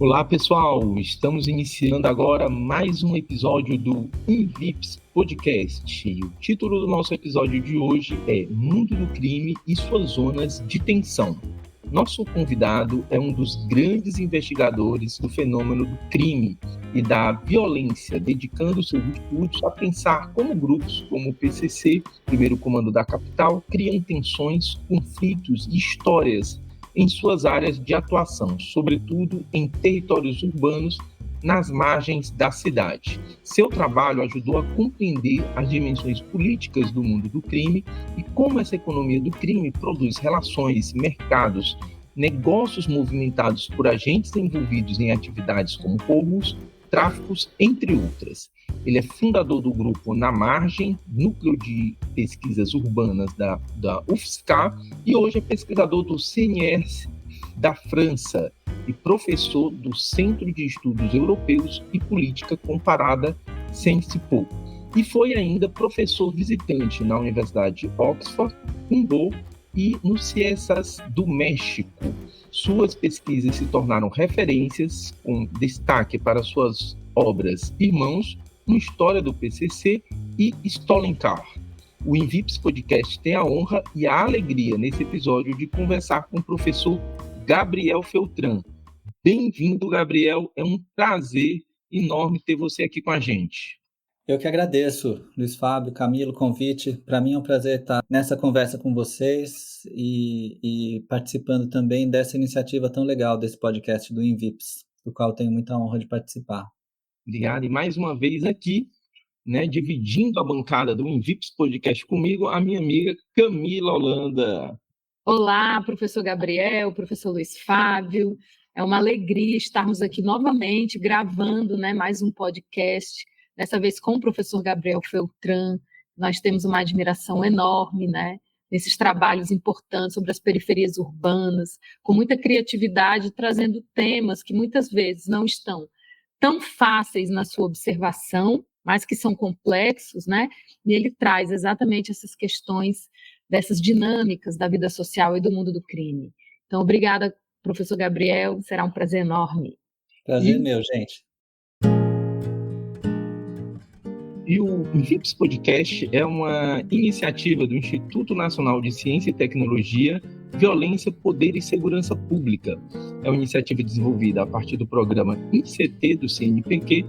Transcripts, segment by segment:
Olá, pessoal! Estamos iniciando agora mais um episódio do InVips Podcast. O título do nosso episódio de hoje é Mundo do Crime e suas zonas de tensão. Nosso convidado é um dos grandes investigadores do fenômeno do crime e da violência, dedicando seus estudos a pensar como grupos como o PCC, Primeiro Comando da Capital, criam tensões, conflitos e histórias em suas áreas de atuação, sobretudo em territórios urbanos nas margens da cidade. Seu trabalho ajudou a compreender as dimensões políticas do mundo do crime e como essa economia do crime produz relações, mercados, negócios movimentados por agentes envolvidos em atividades como roubos, tráficos, entre outras. Ele é fundador do grupo Na Margem, Núcleo de Pesquisas Urbanas da UFSCar, e hoje é pesquisador do CNRS da França e professor do Centro de Estudos Europeus e Política Comparada, Sciences Po. E foi ainda professor visitante na Universidade de Oxford, Humboldt e no Ciesas do México. Suas pesquisas se tornaram referências, com destaque para suas obras Irmãos, uma história do PCC e Stolencar. O InVips Podcast tem a honra e a alegria nesse episódio de conversar com o professor Gabriel Feltran. Bem-vindo, Gabriel. É um prazer enorme ter você aqui com a gente. Eu que agradeço, Luiz Fábio, Camilo, o convite. Para mim é um prazer estar nessa conversa com vocês e participando também dessa iniciativa tão legal desse podcast do InVips, do qual tenho muita honra de participar. Obrigado. E mais uma vez aqui, dividindo a bancada do InVips Podcast comigo, a minha amiga Camila Holanda. Olá, professor Gabriel, professor Luiz Fábio. É uma alegria estarmos aqui novamente gravando mais um podcast, dessa vez com o professor Gabriel Feltran. Nós temos uma admiração enorme, nesses trabalhos importantes sobre as periferias urbanas, com muita criatividade, trazendo temas que muitas vezes não estão tão fáceis na sua observação, mas que são complexos, E ele traz exatamente essas questões dessas dinâmicas da vida social e do mundo do crime. Então, obrigada, professor Gabriel, será um prazer enorme. Prazer meu, gente. E o InVips Podcast é uma iniciativa do Instituto Nacional de Ciência e Tecnologia, Violência, Poder e Segurança Pública. É uma iniciativa desenvolvida a partir do programa ICT do CNPq,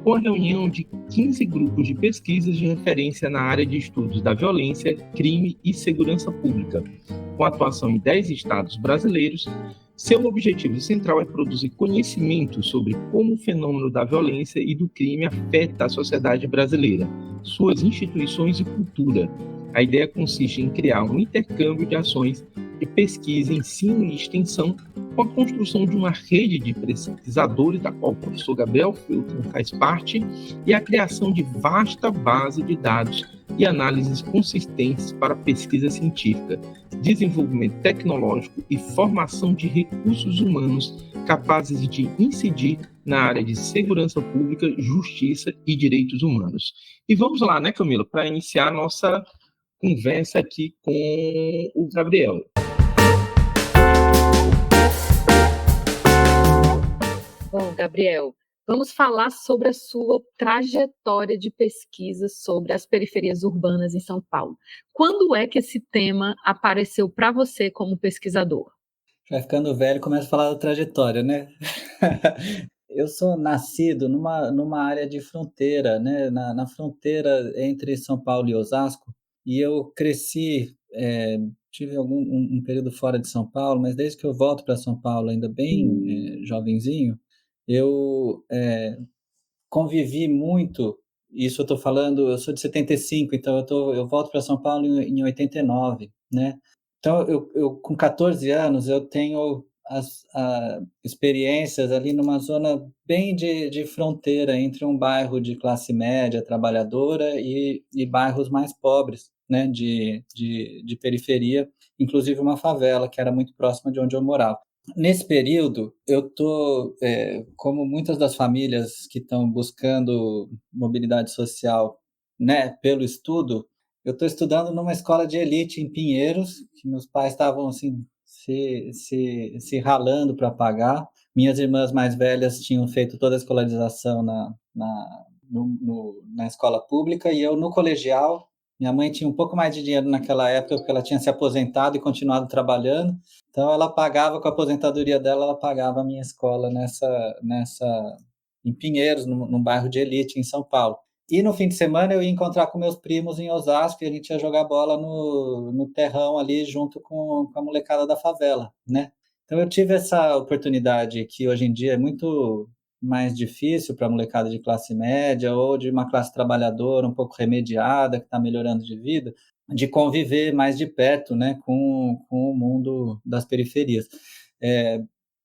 com a reunião de 15 grupos de pesquisas de referência na área de estudos da violência, crime e segurança pública, com atuação em 10 estados brasileiros. Seu objetivo central é produzir conhecimento sobre como o fenômeno da violência e do crime afeta a sociedade brasileira, suas instituições e cultura. A ideia consiste em criar um intercâmbio de ações de pesquisa, ensino e extensão, com a construção de uma rede de pesquisadores, da qual o professor Gabriel Feltran faz parte, e a criação de vasta base de dados e análises consistentes para pesquisa científica, desenvolvimento tecnológico e formação de recursos humanos capazes de incidir na área de segurança pública, justiça e direitos humanos. E vamos lá, Camila, para iniciar a nossa conversa aqui com o Gabriel. Bom, Gabriel, vamos falar sobre a sua trajetória de pesquisa sobre as periferias urbanas em São Paulo. Quando é que esse tema apareceu para você como pesquisador? Já ficando velho, começa a falar da trajetória, né? Eu sou nascido numa área de fronteira, na fronteira entre São Paulo e Osasco, e eu cresci, tive um período fora de São Paulo, mas desde que eu volto para São Paulo, ainda bem jovenzinho, eu convivi muito. Isso eu estou falando, eu sou de 75, então eu volto para São Paulo em 89, né? Então, eu com 14 anos, eu tenho as experiências ali numa zona bem de fronteira entre um bairro de classe média trabalhadora e bairros mais pobres, né, de periferia, inclusive uma favela que era muito próxima de onde eu morava. Nesse período, eu estou, como muitas das famílias que estão buscando mobilidade social, né, pelo estudo, eu estou estudando numa escola de elite em Pinheiros, que meus pais estavam assim, se ralando para pagar, Minhas irmãs mais velhas tinham feito toda a escolarização na escola pública e eu no colegial. Minha mãe tinha um pouco mais de dinheiro naquela época porque ela tinha se aposentado e continuado trabalhando. Então ela pagava com a aposentadoria dela, ela pagava a minha escola em Pinheiros, num bairro de elite em São Paulo. E no fim de semana eu ia encontrar com meus primos em Osasco e a gente ia jogar bola no terrão ali junto com a molecada da favela, né? Então eu tive essa oportunidade que hoje em dia é muito mais difícil para a molecada de classe média ou de uma classe trabalhadora um pouco remediada, que está melhorando de vida, de conviver mais de perto, né, com o mundo das periferias.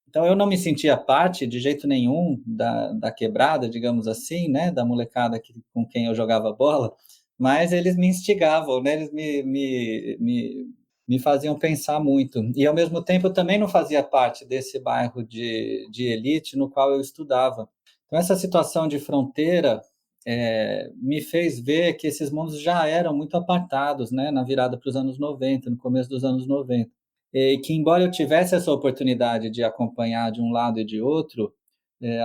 Então eu não me sentia parte de jeito nenhum da quebrada, digamos assim, né, da molecada com quem eu jogava bola, mas eles me instigavam, né, eles me faziam pensar muito. E, ao mesmo tempo, eu também não fazia parte desse bairro de elite no qual eu estudava. Então, essa situação de fronteira me fez ver que esses mundos já eram muito apartados, né, na virada para os anos 90, no começo dos anos 90. E que, embora eu tivesse essa oportunidade de acompanhar de um lado e de outro,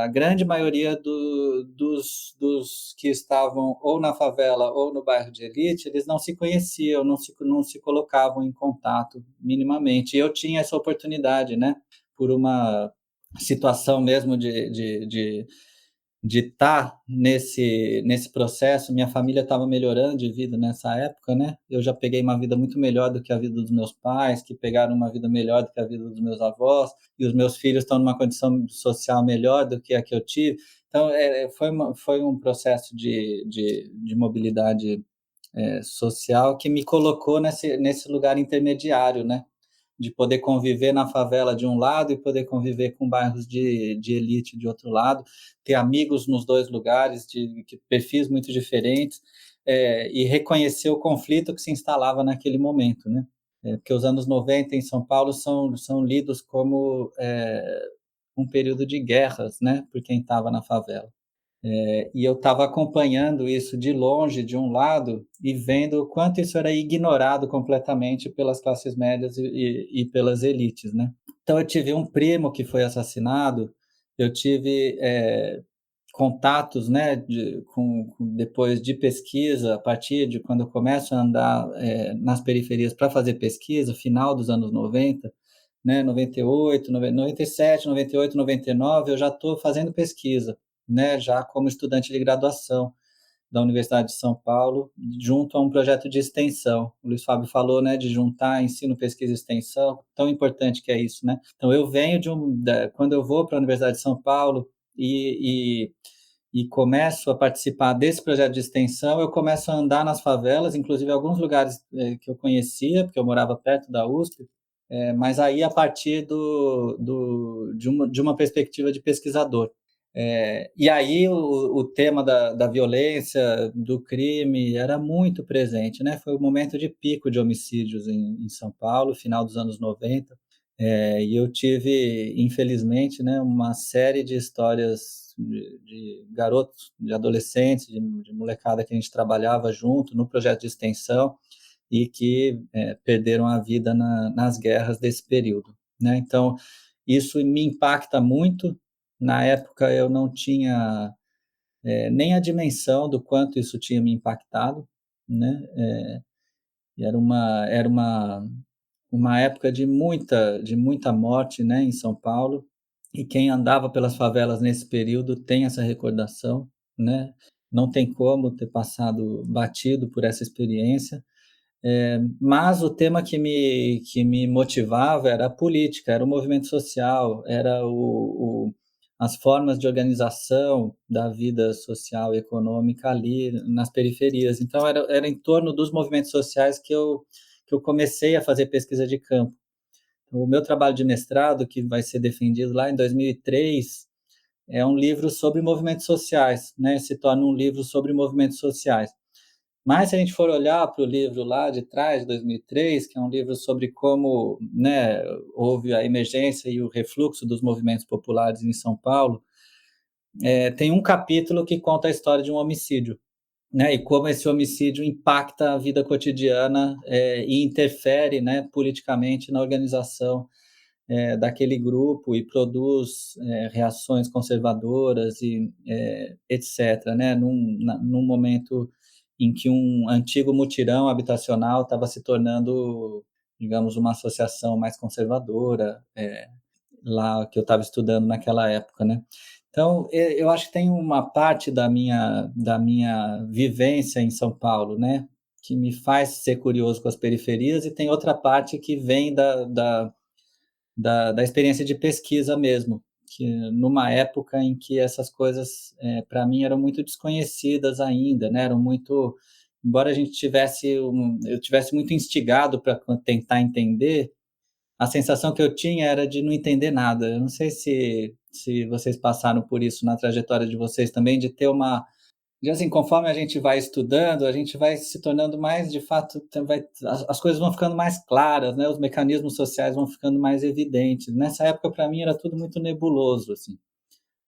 a grande maioria dos que estavam ou na favela ou no bairro de elite, eles não se conheciam, não se colocavam em contato minimamente. E eu tinha essa oportunidade, né? Por uma situação mesmo de estar nesse processo. Minha família estava melhorando de vida nessa época, né? Eu já peguei uma vida muito melhor do que a vida dos meus pais, que pegaram uma vida melhor do que a vida dos meus avós, e os meus filhos estão numa condição social melhor do que a que eu tive. Então, foi um processo de mobilidade social que me colocou nesse lugar intermediário, né? De poder conviver na favela de um lado e poder conviver com bairros de elite de outro lado, ter amigos nos dois lugares, de perfis muito diferentes, e reconhecer o conflito que se instalava naquele momento, né? Porque os anos 90 em São Paulo são lidos como um período de guerras, né? Por quem estava na favela. E eu estava acompanhando isso de longe, de um lado, e vendo o quanto isso era ignorado completamente pelas classes médias e pelas elites, né? Então, eu tive um primo que foi assassinado, eu tive contatos, né, depois de pesquisa, a partir de quando eu começo a andar nas periferias para fazer pesquisa, final dos anos 90, né, 98, 97, 98, 99, eu já estou fazendo pesquisa, né, já como estudante de graduação da Universidade de São Paulo, junto a um projeto de extensão. O Luiz Fábio falou, né, de juntar ensino, pesquisa e extensão, tão importante que é isso, né? Então, eu venho quando eu vou para a Universidade de São Paulo e começo a participar desse projeto de extensão, eu começo a andar nas favelas, inclusive alguns lugares que eu conhecia, porque eu morava perto da USP, mas aí a partir de uma perspectiva de pesquisador. E aí o tema da violência, do crime, era muito presente, né? Foi o momento de pico de homicídios em São Paulo, final dos anos 90, e eu tive, infelizmente, né, uma série de histórias de garotos, de adolescentes, de molecada que a gente trabalhava junto no projeto de extensão e que perderam a vida nas guerras desse período, né? Então, isso me impacta muito. Na época, eu não tinha nem a dimensão do quanto isso tinha me impactado, né? E era uma época de muita morte, né, em São Paulo, e quem andava pelas favelas nesse período tem essa recordação, né? Não tem como ter passado batido por essa experiência. Mas o tema que me motivava era a política, era o movimento social, era as formas de organização da vida social e econômica ali nas periferias. Então, era em torno dos movimentos sociais que eu comecei a fazer pesquisa de campo. O meu trabalho de mestrado, que vai ser defendido lá em 2003, é um livro sobre movimentos sociais, né? Se torna um livro sobre movimentos sociais. Mas se a gente for olhar para o livro lá de trás, de 2003, que é um livro sobre como, né, houve a emergência e o refluxo dos movimentos populares em São Paulo, tem um capítulo que conta a história de um homicídio, né, e como esse homicídio impacta a vida cotidiana e interfere, né, politicamente na organização daquele grupo e produz reações conservadoras e etc., né? Num momento em que um antigo mutirão habitacional estava se tornando, digamos, uma associação mais conservadora, lá que eu estava estudando naquela época, né? Então, eu acho que tem uma parte da minha vivência em São Paulo, né, que me faz ser curioso com as periferias, e tem outra parte que vem da experiência de pesquisa mesmo, que numa época em que essas coisas, para mim, eram muito desconhecidas ainda, né, eram muito... Embora a gente eu tivesse muito instigado para tentar entender, a sensação que eu tinha era de não entender nada. Eu não sei se vocês passaram por isso na trajetória de vocês também, de ter uma... De, assim, conforme a gente vai estudando, a gente vai se tornando mais, de fato, as coisas vão ficando mais claras, né? Os mecanismos sociais vão ficando mais evidentes. Nessa época, para mim, era tudo muito nebuloso, assim.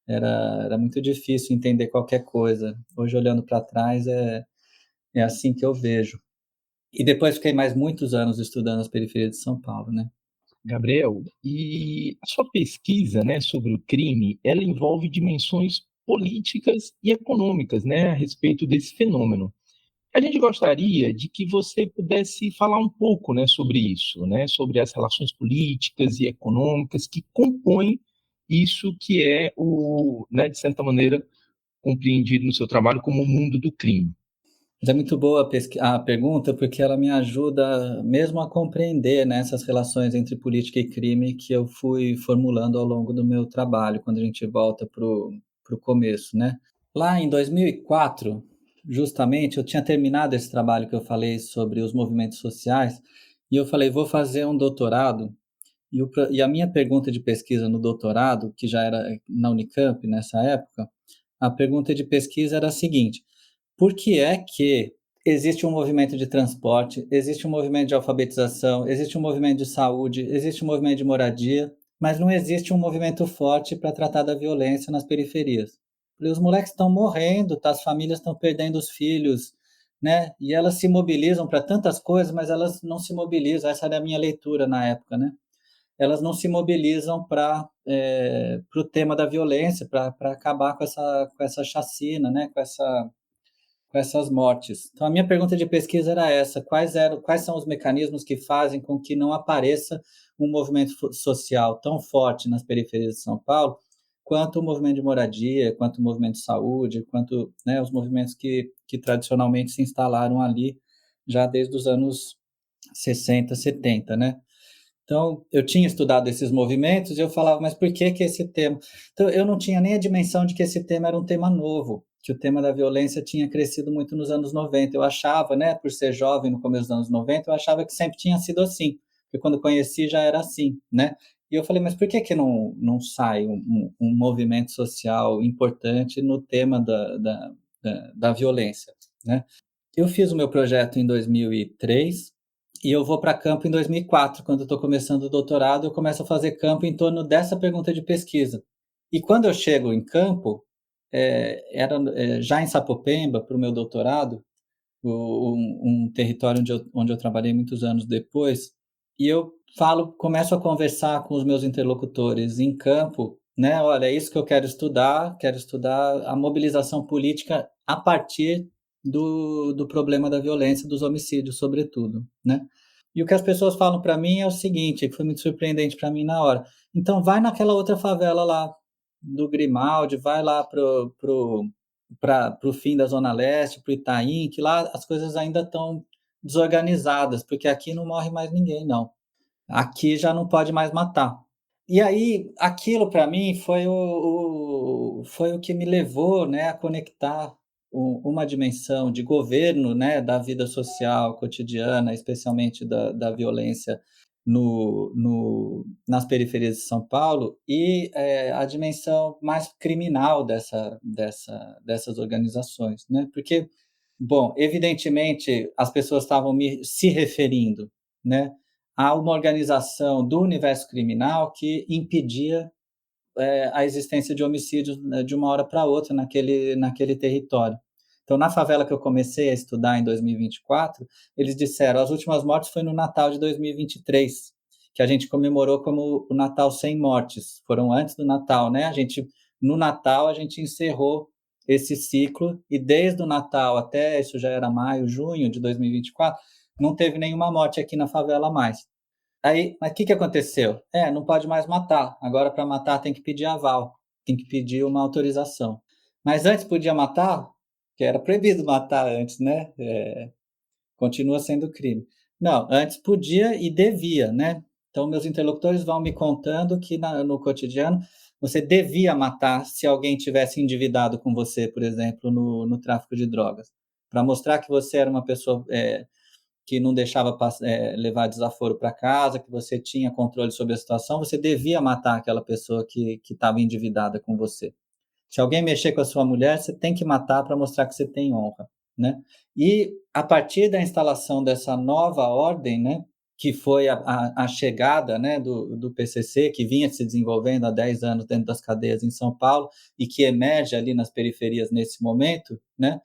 Era muito difícil entender qualquer coisa. Hoje, olhando para trás, é assim que eu vejo. E depois fiquei mais muitos anos estudando as periferias de São Paulo, né? Gabriel, e a sua pesquisa, né, sobre o crime, ela envolve dimensões políticas e econômicas, né, a respeito desse fenômeno. A gente gostaria de que você pudesse falar um pouco, né, sobre isso, né, sobre as relações políticas e econômicas que compõem isso que é né, de certa maneira, compreendido no seu trabalho como o mundo do crime. Mas é muito boa a pergunta, porque ela me ajuda mesmo a compreender, né, essas relações entre política e crime que eu fui formulando ao longo do meu trabalho, quando a gente volta para o começo, né? Lá em 2004, justamente, eu tinha terminado esse trabalho que eu falei sobre os movimentos sociais, e eu falei, vou fazer um doutorado, e a minha pergunta de pesquisa no doutorado, que já era na Unicamp nessa época, a pergunta de pesquisa era a seguinte: por que é que existe um movimento de transporte, existe um movimento de alfabetização, existe um movimento de saúde, existe um movimento de moradia, mas não existe um movimento forte para tratar da violência nas periferias? Porque os moleques estão morrendo, tá? As famílias estão perdendo os filhos, né? E elas se mobilizam para tantas coisas, mas elas não se mobilizam. Essa era a minha leitura na época, né? Elas não se mobilizam para o tema da violência, para acabar com essa chacina, né? Com essas mortes. Então, a minha pergunta de pesquisa era essa: quais são os mecanismos que fazem com que não apareça um movimento social tão forte nas periferias de São Paulo, quanto o movimento de moradia, quanto o movimento de saúde, quanto, né, os movimentos que tradicionalmente se instalaram ali já desde os anos 60, 70, né? Então, eu tinha estudado esses movimentos e eu falava, mas por que esse tema? Então, eu não tinha nem a dimensão de que esse tema era um tema novo, que o tema da violência tinha crescido muito nos anos 90. Eu achava, né, por ser jovem no começo dos anos 90, eu achava que sempre tinha sido assim, porque quando conheci já era assim, né? E eu falei, mas por que não sai um movimento social importante no tema da violência, né? Eu fiz o meu projeto em 2003 e eu vou para campo em 2004. Quando eu estou começando o doutorado, eu começo a fazer campo em torno dessa pergunta de pesquisa. E quando eu chego em campo, era já em Sapopemba, para o meu doutorado, um território onde eu trabalhei muitos anos depois, e eu começo a conversar com os meus interlocutores em campo, né? Olha, é isso que eu quero estudar a mobilização política a partir do problema da violência, dos homicídios, sobretudo, né? E o que as pessoas falam para mim é o seguinte, que foi muito surpreendente para mim na hora. Então, vai naquela outra favela lá do Grimaldi, vai lá para o fim da Zona Leste, para o Itaim, que lá as coisas ainda estão desorganizadas, porque aqui não morre mais ninguém, não. Aqui já não pode mais matar. E aí, aquilo para mim foi o que me levou, né, a conectar uma dimensão de governo, né, da vida social cotidiana, especialmente da violência nas periferias de São Paulo, e a dimensão mais criminal dessas organizações, né? Porque, bom, evidentemente as pessoas estavam se referindo, né, a uma organização do universo criminal que impedia a existência de homicídios, né, de uma hora para outra naquele território. Então, na favela que eu comecei a estudar em 2024, eles disseram as últimas mortes foi no Natal de 2023, que a gente comemorou como o Natal Sem Mortes. Foram antes do Natal, né? No Natal, a gente encerrou esse ciclo, e desde o Natal até, isso já era maio, junho de 2024, não teve nenhuma morte aqui na favela mais. Aí, mas o que aconteceu? Não pode mais matar. Agora, para matar, tem que pedir aval, tem que pedir uma autorização. Mas antes podia matar, que era proibido matar antes, né? Continua sendo crime. Não, antes podia e devia, né? Então, meus interlocutores vão me contando que no cotidiano você devia matar se alguém tivesse endividado com você, por exemplo, no tráfico de drogas, para mostrar que você era uma pessoa que não deixava levar desaforo para casa, que você tinha controle sobre a situação, você devia matar aquela pessoa que estava endividada com você. Se alguém mexer com a sua mulher, você tem que matar para mostrar que você tem honra, né? E a partir da instalação dessa nova ordem, né, que foi a chegada, né, do PCC, que vinha se desenvolvendo há 10 anos dentro das cadeias em São Paulo e que emerge ali nas periferias nesse momento, né?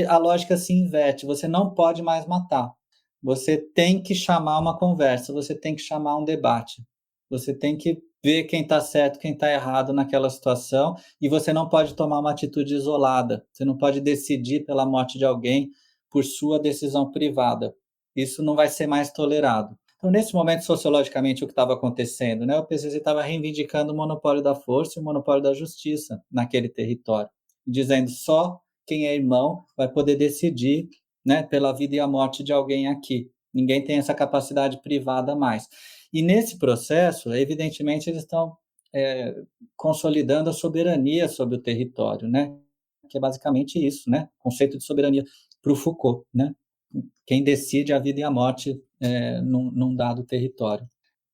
A lógica se inverte, você não pode mais matar, você tem que chamar uma conversa, você tem que chamar um debate, você tem que ver quem está certo, quem está errado naquela situação, e você não pode tomar uma atitude isolada, você não pode decidir pela morte de alguém por sua decisão privada, isso não vai ser mais tolerado. Então, nesse momento, sociologicamente, o que estava acontecendo, né? O PCC estava reivindicando o monopólio da força e o monopólio da justiça naquele território, dizendo só quem é irmão vai poder decidir, né, pela vida e a morte de alguém aqui. Ninguém tem essa capacidade privada mais. E nesse processo, evidentemente, eles estão consolidando a soberania sobre o território, né? Que é basicamente isso, né? Conceito de soberania para o Foucault, né? Quem decide a vida e a morte num dado território.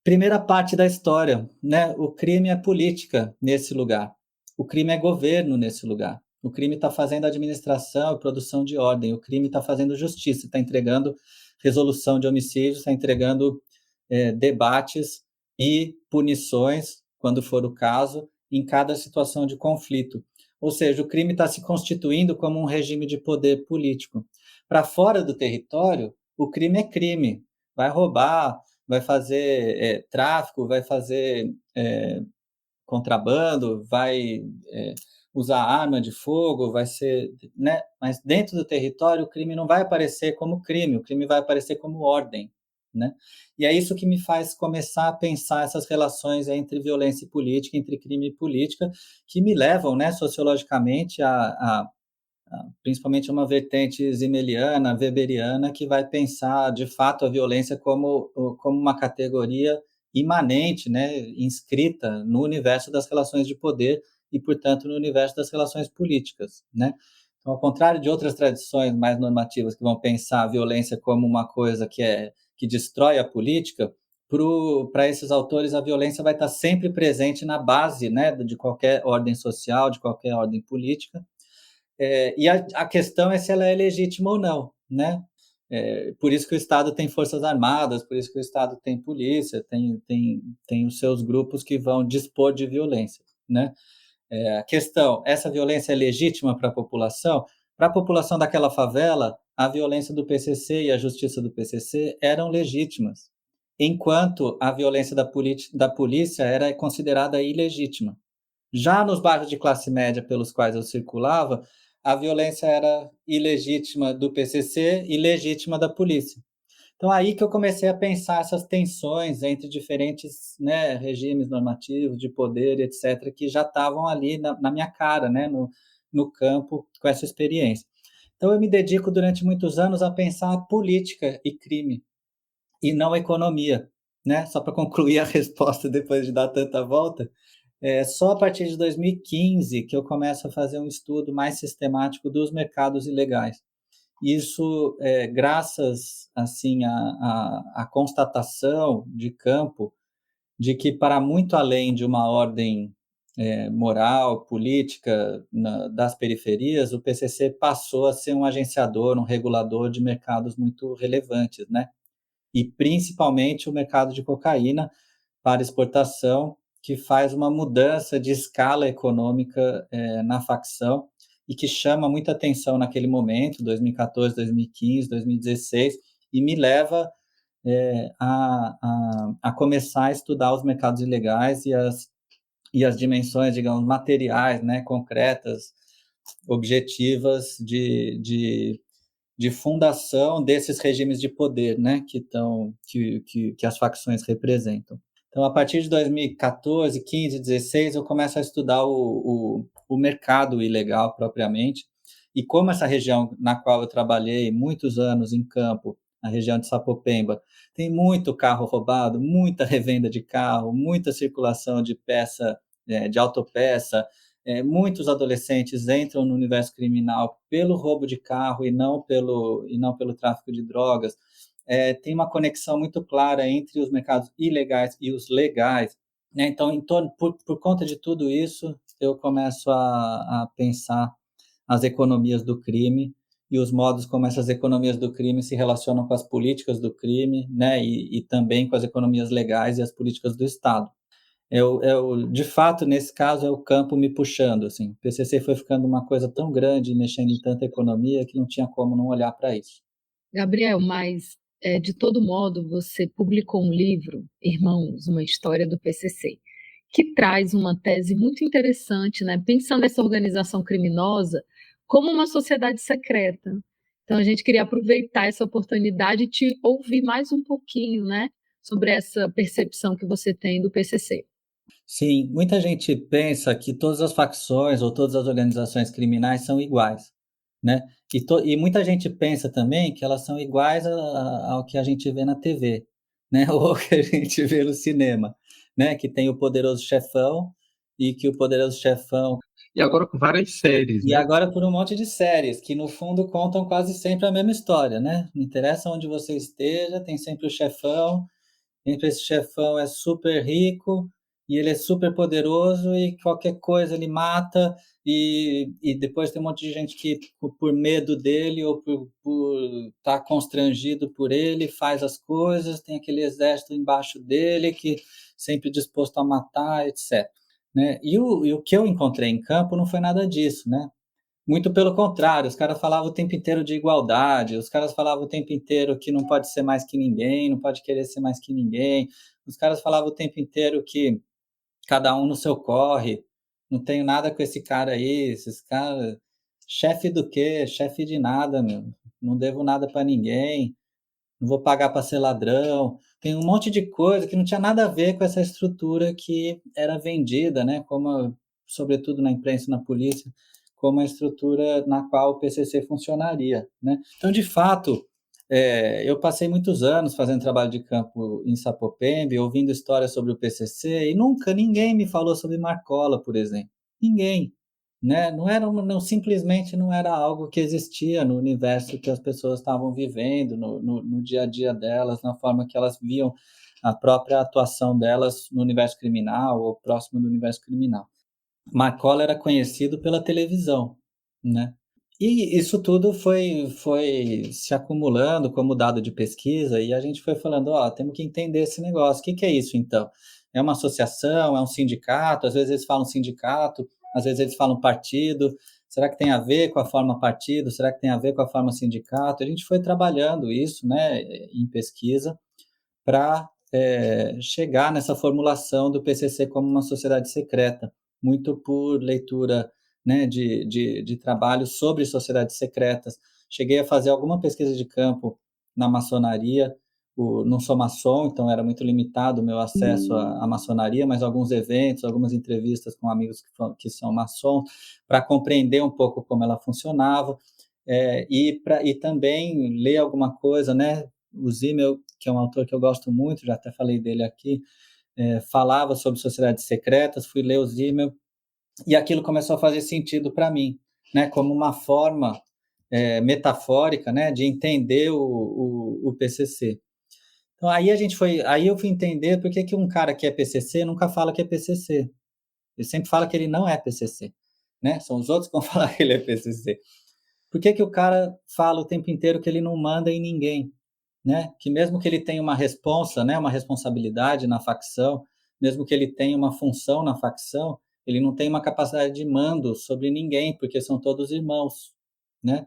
Primeira parte da história, né? O crime é política nesse lugar. O crime é governo nesse lugar. O crime está fazendo administração e produção de ordem. O crime está fazendo justiça, está entregando resolução de homicídios, está entregando debates e punições, quando for o caso, em cada situação de conflito. Ou seja, o crime está se constituindo como um regime de poder político. Para fora do território, o crime é crime. Vai roubar, vai fazer tráfico, vai fazer contrabando, vai usar arma de fogo, vai ser, né? Mas dentro do território o crime não vai aparecer como crime, o crime vai aparecer como ordem, né? E é isso que me faz começar a pensar essas relações entre violência e política, entre crime e política, que me levam, né, sociologicamente principalmente uma vertente zimeliana, weberiana, que vai pensar, de fato, a violência como uma categoria imanente, né, inscrita no universo das relações de poder e, portanto, no universo das relações políticas, né? Então, ao contrário de outras tradições mais normativas que vão pensar a violência como uma coisa que destrói a política, para esses autores a violência vai estar sempre presente na base, né, de qualquer ordem social, de qualquer ordem política. E a questão é se ela é legítima ou não, né? Por isso que o Estado tem forças armadas, por isso que o Estado tem polícia, tem os seus grupos que vão dispor de violência, né? A questão, essa violência é legítima para a população? Para a população daquela favela, a violência do PCC e a justiça do PCC eram legítimas, enquanto a violência da polícia era considerada ilegítima. Já nos bairros de classe média pelos quais eu circulava, a violência era ilegítima do PCC e legítima da polícia. Então, aí que eu comecei a pensar essas tensões entre diferentes, né, regimes normativos de poder, etc., que já estavam ali na minha cara, né, no campo, com essa experiência. Então, eu me dedico durante muitos anos a pensar a política e crime, e não a economia, né? Só para concluir a resposta depois de dar tanta volta, só a partir de 2015 que eu começo a fazer um estudo mais sistemático dos mercados ilegais. Isso graças assim à constatação de campo de que, para muito além de uma ordem moral, política das periferias, o PCC passou a ser um agenciador, um regulador de mercados muito relevantes, né? E principalmente o mercado de cocaína para exportação, que faz uma mudança de escala econômica na facção e que chama muita atenção naquele momento, 2014, 2015, 2016, e me leva a começar a estudar os mercados ilegais e as dimensões, digamos, materiais, né, concretas, objetivas de fundação desses regimes de poder, né, que as facções representam. Então, a partir de 2014, 15, 16, eu começo a estudar o mercado ilegal propriamente, e como essa região na qual eu trabalhei muitos anos em campo, a região de Sapopemba, tem muito carro roubado, muita revenda de carro, muita circulação de peça, de autopeça, muitos adolescentes entram no universo criminal pelo roubo de carro e não pelo tráfico de drogas. Tem uma conexão muito clara entre os mercados ilegais e os legais, né? Então, por conta de tudo isso, eu começo a pensar as economias do crime e os modos como essas economias do crime se relacionam com as políticas do crime, né? E também com as economias legais e as políticas do Estado. De fato, nesse caso, é o campo me puxando, assim. O PCC foi ficando uma coisa tão grande, mexendo em tanta economia, que não tinha como não olhar para isso. Gabriel, mas de todo modo você publicou um livro, Irmãos, uma história do PCC, que traz uma tese muito interessante, né? Pensando essa organização criminosa como uma sociedade secreta. Então a gente queria aproveitar essa oportunidade e te ouvir mais um pouquinho, né, sobre essa percepção que você tem do PCC. Sim, muita gente pensa que todas as facções ou todas as organizações criminais são iguais, né? E muita gente pensa também que elas são iguais ao que a gente vê na TV, né? Ou ao que a gente vê no cinema, né? Que tem o poderoso chefão e que o poderoso chefão. E agora com várias séries, E né? agora por um monte de séries que no fundo contam quase sempre a mesma história, né? Não interessa onde você esteja, tem sempre o chefão. Sempre esse chefão é super rico e ele é super poderoso e qualquer coisa ele mata, e depois tem um monte de gente que, por medo dele ou por estar constrangido por ele, faz as coisas, tem aquele exército embaixo dele que sempre disposto a matar, etc. Né? E o que eu encontrei em campo não foi nada disso, né? Muito pelo contrário, os caras falavam o tempo inteiro de igualdade, os caras falavam o tempo inteiro que não pode ser mais que ninguém, não pode querer ser mais que ninguém, os caras falavam o tempo inteiro que cada um no seu corre, não tenho nada com esse cara aí, esses caras, chefe do quê? Chefe de nada, meu, não devo nada para ninguém, não vou pagar para ser ladrão, tem um monte de coisa que não tinha nada a ver com essa estrutura que era vendida, né, como, sobretudo na imprensa e na polícia, como a estrutura na qual o PCC funcionaria, né? Então, de fato, eu passei muitos anos fazendo trabalho de campo em Sapopemba, ouvindo histórias sobre o PCC, e nunca ninguém me falou sobre Marcola, por exemplo. Ninguém, né? Não, simplesmente não era algo que existia no universo que as pessoas estavam vivendo, no dia a dia delas, na forma que elas viam a própria atuação delas no universo criminal ou próximo do universo criminal. Marcola era conhecido pela televisão, né? E isso tudo foi se acumulando como dado de pesquisa, e a gente foi falando, temos que entender esse negócio. O que é isso, então? É uma associação? É um sindicato? Às vezes eles falam sindicato, às vezes eles falam partido. Será que tem a ver com a forma partido? Será que tem a ver com a forma sindicato? A gente foi trabalhando isso, né, em pesquisa, para chegar nessa formulação do PCC como uma sociedade secreta, muito por leitura, né, de trabalho sobre sociedades secretas. Cheguei a fazer alguma pesquisa de campo na maçonaria, não sou maçom, então era muito limitado o meu acesso à maçonaria, mas alguns eventos, algumas entrevistas com amigos que são maçons, para compreender um pouco como ela funcionava, e também ler alguma coisa, né? O Zimmel, que é um autor que eu gosto muito, já até falei dele aqui, falava sobre sociedades secretas, fui ler o Zimmel, e aquilo começou a fazer sentido para mim, né, como uma forma metafórica, né, de entender o PCC. Então aí eu fui entender por que um cara que é PCC nunca fala que é PCC. Ele sempre fala que ele não é PCC, né? São os outros que vão falar que ele é PCC. Por que o cara fala o tempo inteiro que ele não manda em ninguém? Né? Que mesmo que ele tenha uma responsa, né, uma responsabilidade na facção, mesmo que ele tenha uma função na facção, ele não tem uma capacidade de mando sobre ninguém, porque são todos irmãos, né?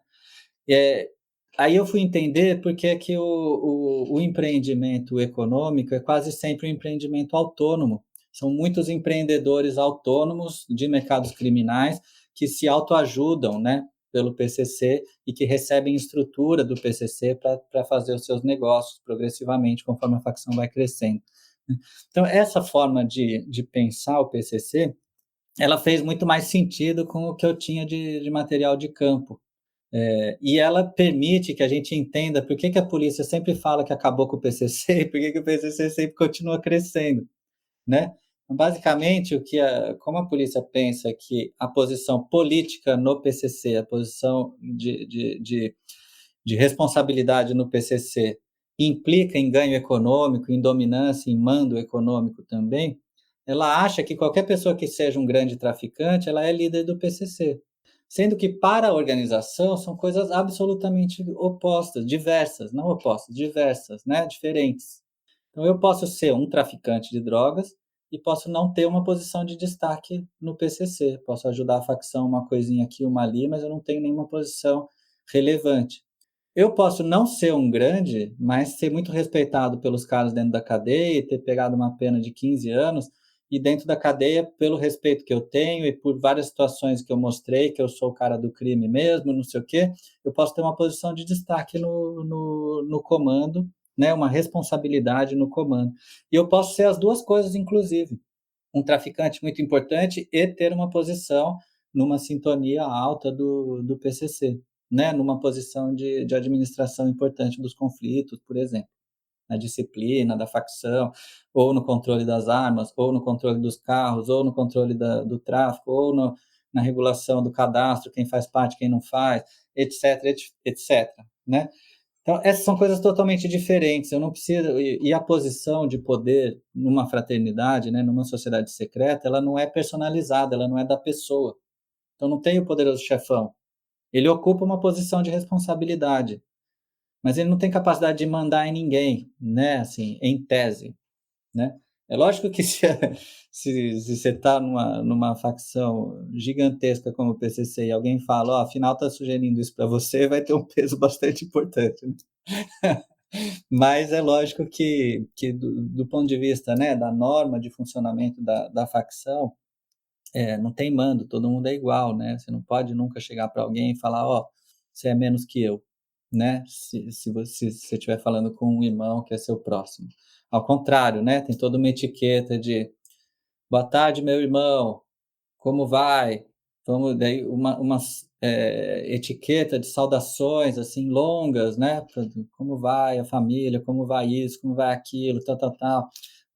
Aí eu fui entender por que que o empreendimento econômico é quase sempre um empreendimento autônomo. São muitos empreendedores autônomos de mercados criminais que se autoajudam, né, pelo PCC e que recebem estrutura do PCC para fazer os seus negócios progressivamente, conforme a facção vai crescendo. Então, essa forma de pensar o PCC, ela fez muito mais sentido com o que eu tinha de material de campo. E ela permite que a gente entenda por que a polícia sempre fala que acabou com o PCC e por que o PCC sempre continua crescendo, né? Então, basicamente, como a polícia pensa que a posição política no PCC, a posição de responsabilidade no PCC, implica em ganho econômico, em dominância, em mando econômico também, ela acha que qualquer pessoa que seja um grande traficante, ela é líder do PCC. Sendo que para a organização são coisas absolutamente opostas, diversas, não opostas, diversas, né? Diferentes. Então eu posso ser um traficante de drogas e posso não ter uma posição de destaque no PCC. Posso ajudar a facção uma coisinha aqui, uma ali, mas eu não tenho nenhuma posição relevante. Eu posso não ser um grande, mas ser muito respeitado pelos caras dentro da cadeia, ter pegado uma pena de 15 anos, e dentro da cadeia, pelo respeito que eu tenho e por várias situações que eu mostrei, que eu sou o cara do crime mesmo, não sei o quê, eu posso ter uma posição de destaque no comando, né, uma responsabilidade no comando. E eu posso ser as duas coisas, inclusive. Um traficante muito importante e ter uma posição numa sintonia alta do PCC, né? Numa posição de administração importante dos conflitos, por exemplo, na disciplina da facção, ou no controle das armas, ou no controle dos carros, ou no controle do tráfico, ou na regulação do cadastro, quem faz parte, quem não faz, etc, etc, né? Então, essas são coisas totalmente diferentes. Eu não preciso. E a posição de poder numa fraternidade, né, numa sociedade secreta, ela não é personalizada, ela não é da pessoa. Então, não tem o poderoso chefão. Ele ocupa uma posição de responsabilidade, mas ele não tem capacidade de mandar em ninguém, né, assim, em tese, né? É lógico que se você está numa facção gigantesca como o PCC e alguém fala, ó, afinal está sugerindo isso para você, vai ter um peso bastante importante, né? Mas é lógico que do ponto de vista, né, da norma de funcionamento da facção, não tem mando, todo mundo é igual, né? Você não pode nunca chegar para alguém e falar, ó, você é menos que eu, né? Se você estiver falando com um irmão que é seu próximo. Ao contrário, né? Tem toda uma etiqueta de boa tarde, meu irmão, como vai? Vamos, daí umas etiqueta de saudações, assim, longas, né? Como vai a família, como vai isso, como vai aquilo, tal, tal, tal.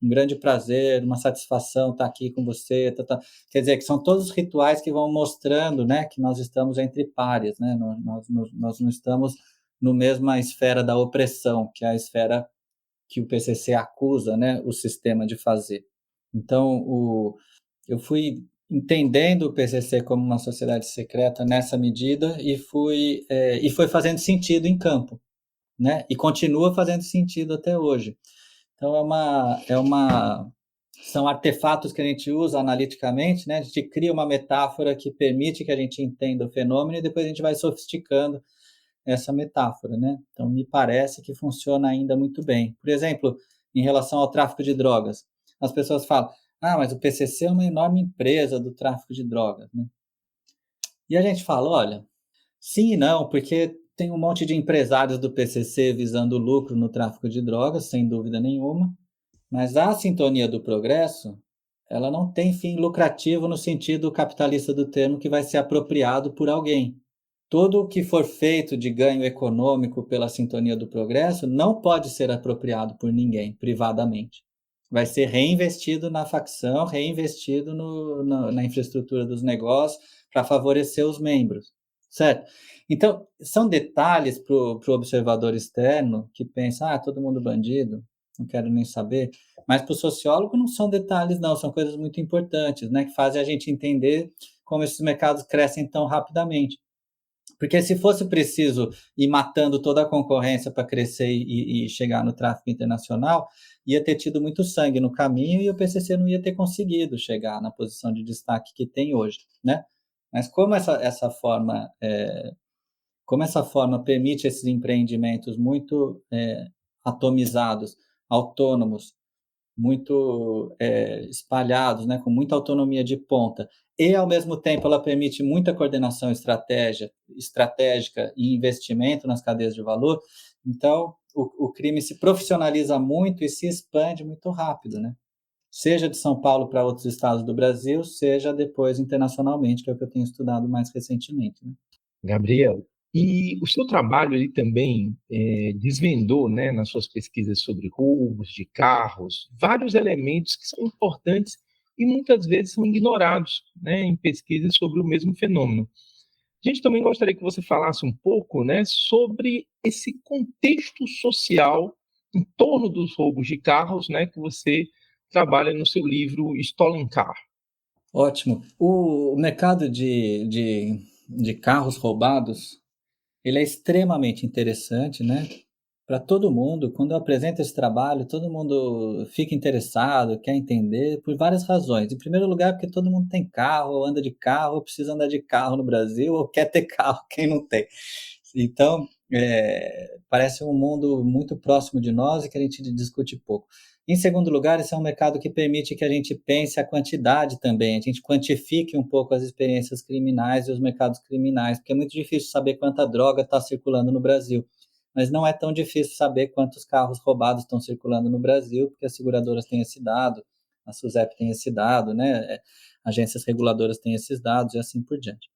Um grande prazer, uma satisfação estar aqui com você, tal, tal. Quer dizer, que são todos os rituais que vão mostrando, né, que nós estamos entre pares, né? Nós não estamos no mesma esfera da opressão, que é a esfera que o PCC acusa, né, o sistema de fazer. Então, eu fui entendendo o PCC como uma sociedade secreta nessa medida e foi fazendo sentido em campo, né? E continua fazendo sentido até hoje. Então, são artefatos que a gente usa analiticamente, né? A gente cria uma metáfora que permite que a gente entenda o fenômeno e depois a gente vai sofisticando essa metáfora, né? Então, me parece que funciona ainda muito bem. Por exemplo, em relação ao tráfico de drogas, as pessoas falam, mas o PCC é uma enorme empresa do tráfico de drogas, né? E a gente fala, olha, sim e não, porque tem um monte de empresários do PCC visando lucro no tráfico de drogas, sem dúvida nenhuma, mas a sintonia do progresso, ela não tem fim lucrativo no sentido capitalista do termo que vai ser apropriado por alguém. Tudo o que for feito de ganho econômico pela sintonia do progresso não pode ser apropriado por ninguém privadamente. Vai ser reinvestido na facção, reinvestido na infraestrutura dos negócios para favorecer os membros, certo? Então, são detalhes para o observador externo que pensa, todo mundo bandido, não quero nem saber, mas para o sociólogo não são detalhes não, são coisas muito importantes, né, que fazem a gente entender como esses mercados crescem tão rapidamente. Porque se fosse preciso ir matando toda a concorrência para crescer e chegar no tráfico internacional, ia ter tido muito sangue no caminho e o PCC não ia ter conseguido chegar na posição de destaque que tem hoje, né? Mas como essa forma Como essa forma permite esses empreendimentos muito atomizados, autônomos, muito espalhados, né, com muita autonomia de ponta, e ao mesmo tempo ela permite muita coordenação estratégica e investimento nas cadeias de valor, então o crime se profissionaliza muito e se expande muito rápido, né? Seja de São Paulo para outros estados do Brasil, seja depois internacionalmente, que é o que eu tenho estudado mais recentemente, né? Gabriel, e o seu trabalho ele também desvendou, né, nas suas pesquisas sobre roubos de carros, vários elementos que são importantes e muitas vezes são ignorados, né, em pesquisas sobre o mesmo fenômeno. A gente também gostaria que você falasse um pouco, né, sobre esse contexto social em torno dos roubos de carros, né, que você trabalha no seu livro Stolen Car. Ótimo. O mercado de carros roubados, ele é extremamente interessante, né? Para todo mundo. Quando eu apresento esse trabalho, todo mundo fica interessado, quer entender, por várias razões. Em primeiro lugar, porque todo mundo tem carro, ou anda de carro, ou precisa andar de carro no Brasil, ou quer ter carro, quem não tem. Então, parece um mundo muito próximo de nós e que a gente discute pouco. Em segundo lugar, esse é um mercado que permite que a gente pense a quantidade também, a gente quantifique um pouco as experiências criminais e os mercados criminais, porque é muito difícil saber quanta droga está circulando no Brasil, mas não é tão difícil saber quantos carros roubados estão circulando no Brasil, porque as seguradoras têm esse dado, a SUSEP tem esse dado, né? Agências reguladoras têm esses dados e assim por diante.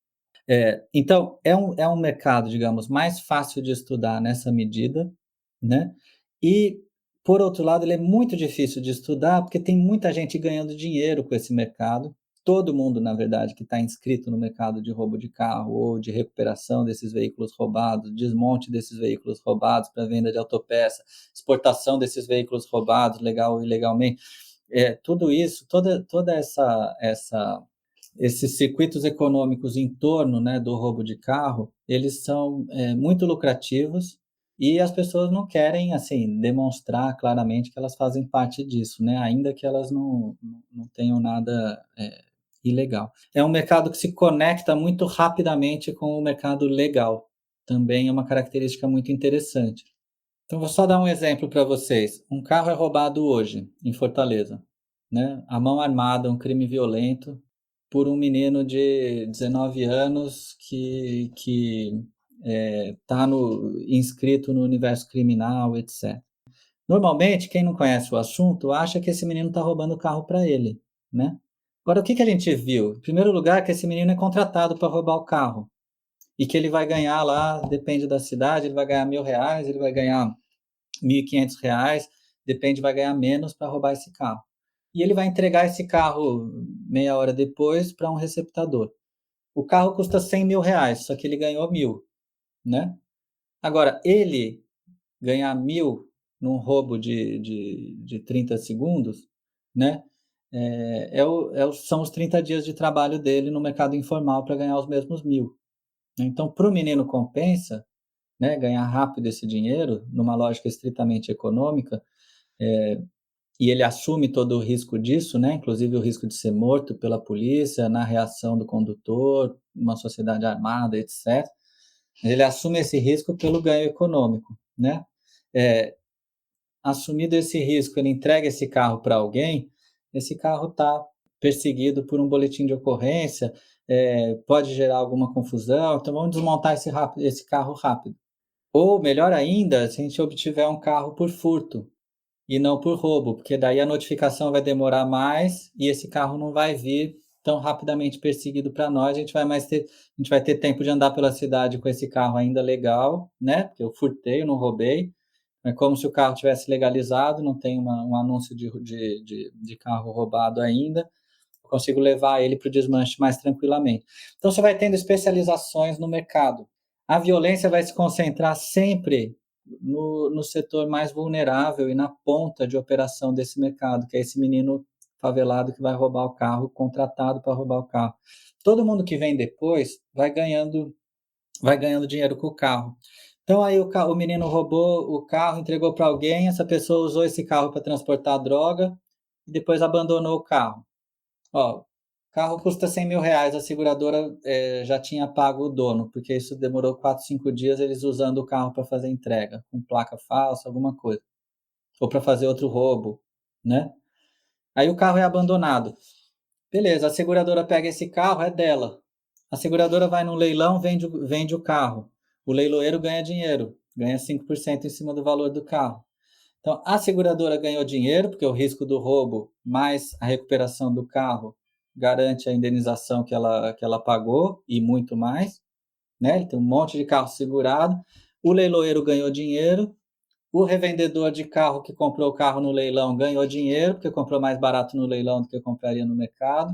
Então, é um mercado, digamos, mais fácil de estudar nessa medida, né? E, por outro lado, ele é muito difícil de estudar porque tem muita gente ganhando dinheiro com esse mercado. Todo mundo, na verdade, que está inscrito no mercado de roubo de carro ou de recuperação desses veículos roubados, desmonte desses veículos roubados para venda de autopeça, exportação desses veículos roubados, legal ou ilegalmente, tudo isso, toda esses circuitos econômicos em torno, né, do roubo de carro, eles são muito lucrativos e as pessoas não querem assim demonstrar claramente que elas fazem parte disso, né, ainda que elas não tenham nada ilegal. É um mercado que se conecta muito rapidamente com o mercado legal. Também é uma característica muito interessante. Então, vou só dar um exemplo para vocês. Um carro é roubado hoje, em Fortaleza, né? A mão armada, um crime violento, por um menino de 19 anos que está inscrito no universo criminal, etc. Normalmente, quem não conhece o assunto acha que esse menino está roubando o carro para ele, né? Agora, o que a gente viu? Em primeiro lugar, que esse menino é contratado para roubar o carro e que ele vai ganhar lá, depende da cidade, ele vai ganhar R$ 1.000, ele vai ganhar R$ 1.500, depende, vai ganhar menos para roubar esse carro. E ele vai entregar esse carro meia hora depois para um receptador. O carro custa R$ 100.000, só que ele ganhou 1.000, né? Agora, ele ganhar 1.000 num roubo de 30 segundos, né? São os 30 dias de trabalho dele no mercado informal para ganhar os mesmos 1.000. Então, para o menino compensa, né, ganhar rápido esse dinheiro, numa lógica estritamente econômica, e ele assume todo o risco disso, né, inclusive o risco de ser morto pela polícia, na reação do condutor, uma sociedade armada, etc. Ele assume esse risco pelo ganho econômico, né? Assumido esse risco, ele entrega esse carro para alguém, esse carro está perseguido por um boletim de ocorrência, pode gerar alguma confusão, então vamos desmontar esse carro rápido. Ou, melhor ainda, se a gente obtiver um carro por furto e não por roubo, porque daí a notificação vai demorar mais e esse carro não vai vir tão rapidamente perseguido para nós, a gente vai ter tempo de andar pela cidade com esse carro ainda legal, né? Porque eu furtei, eu não roubei. É como se o carro tivesse legalizado, não tem um anúncio de carro roubado ainda, consigo levar ele para o desmanche mais tranquilamente. Então, você vai tendo especializações no mercado. A violência vai se concentrar sempre no setor mais vulnerável e na ponta de operação desse mercado, que é esse menino favelado que vai roubar o carro, contratado para roubar o carro. Todo mundo que vem depois vai ganhando dinheiro com o carro. Então, aí o menino roubou o carro, entregou para alguém, essa pessoa usou esse carro para transportar droga e depois abandonou o carro. Ó, Carro custa R$ 100.000, a seguradora já tinha pago o dono, porque isso demorou 4, 5 dias eles usando o carro para fazer entrega, com placa falsa, alguma coisa. Ou para fazer outro roubo, né? Aí o carro é abandonado. Beleza, a seguradora pega esse carro, é dela. A seguradora vai no leilão, vende o carro. O leiloeiro ganha dinheiro, ganha 5% em cima do valor do carro. Então, a seguradora ganhou dinheiro, porque o risco do roubo mais a recuperação do carro garante a indenização que ela pagou e muito mais, né? Ele tem um monte de carro segurado. O leiloeiro ganhou dinheiro. O revendedor de carro que comprou o carro no leilão ganhou dinheiro, porque comprou mais barato no leilão do que compraria no mercado.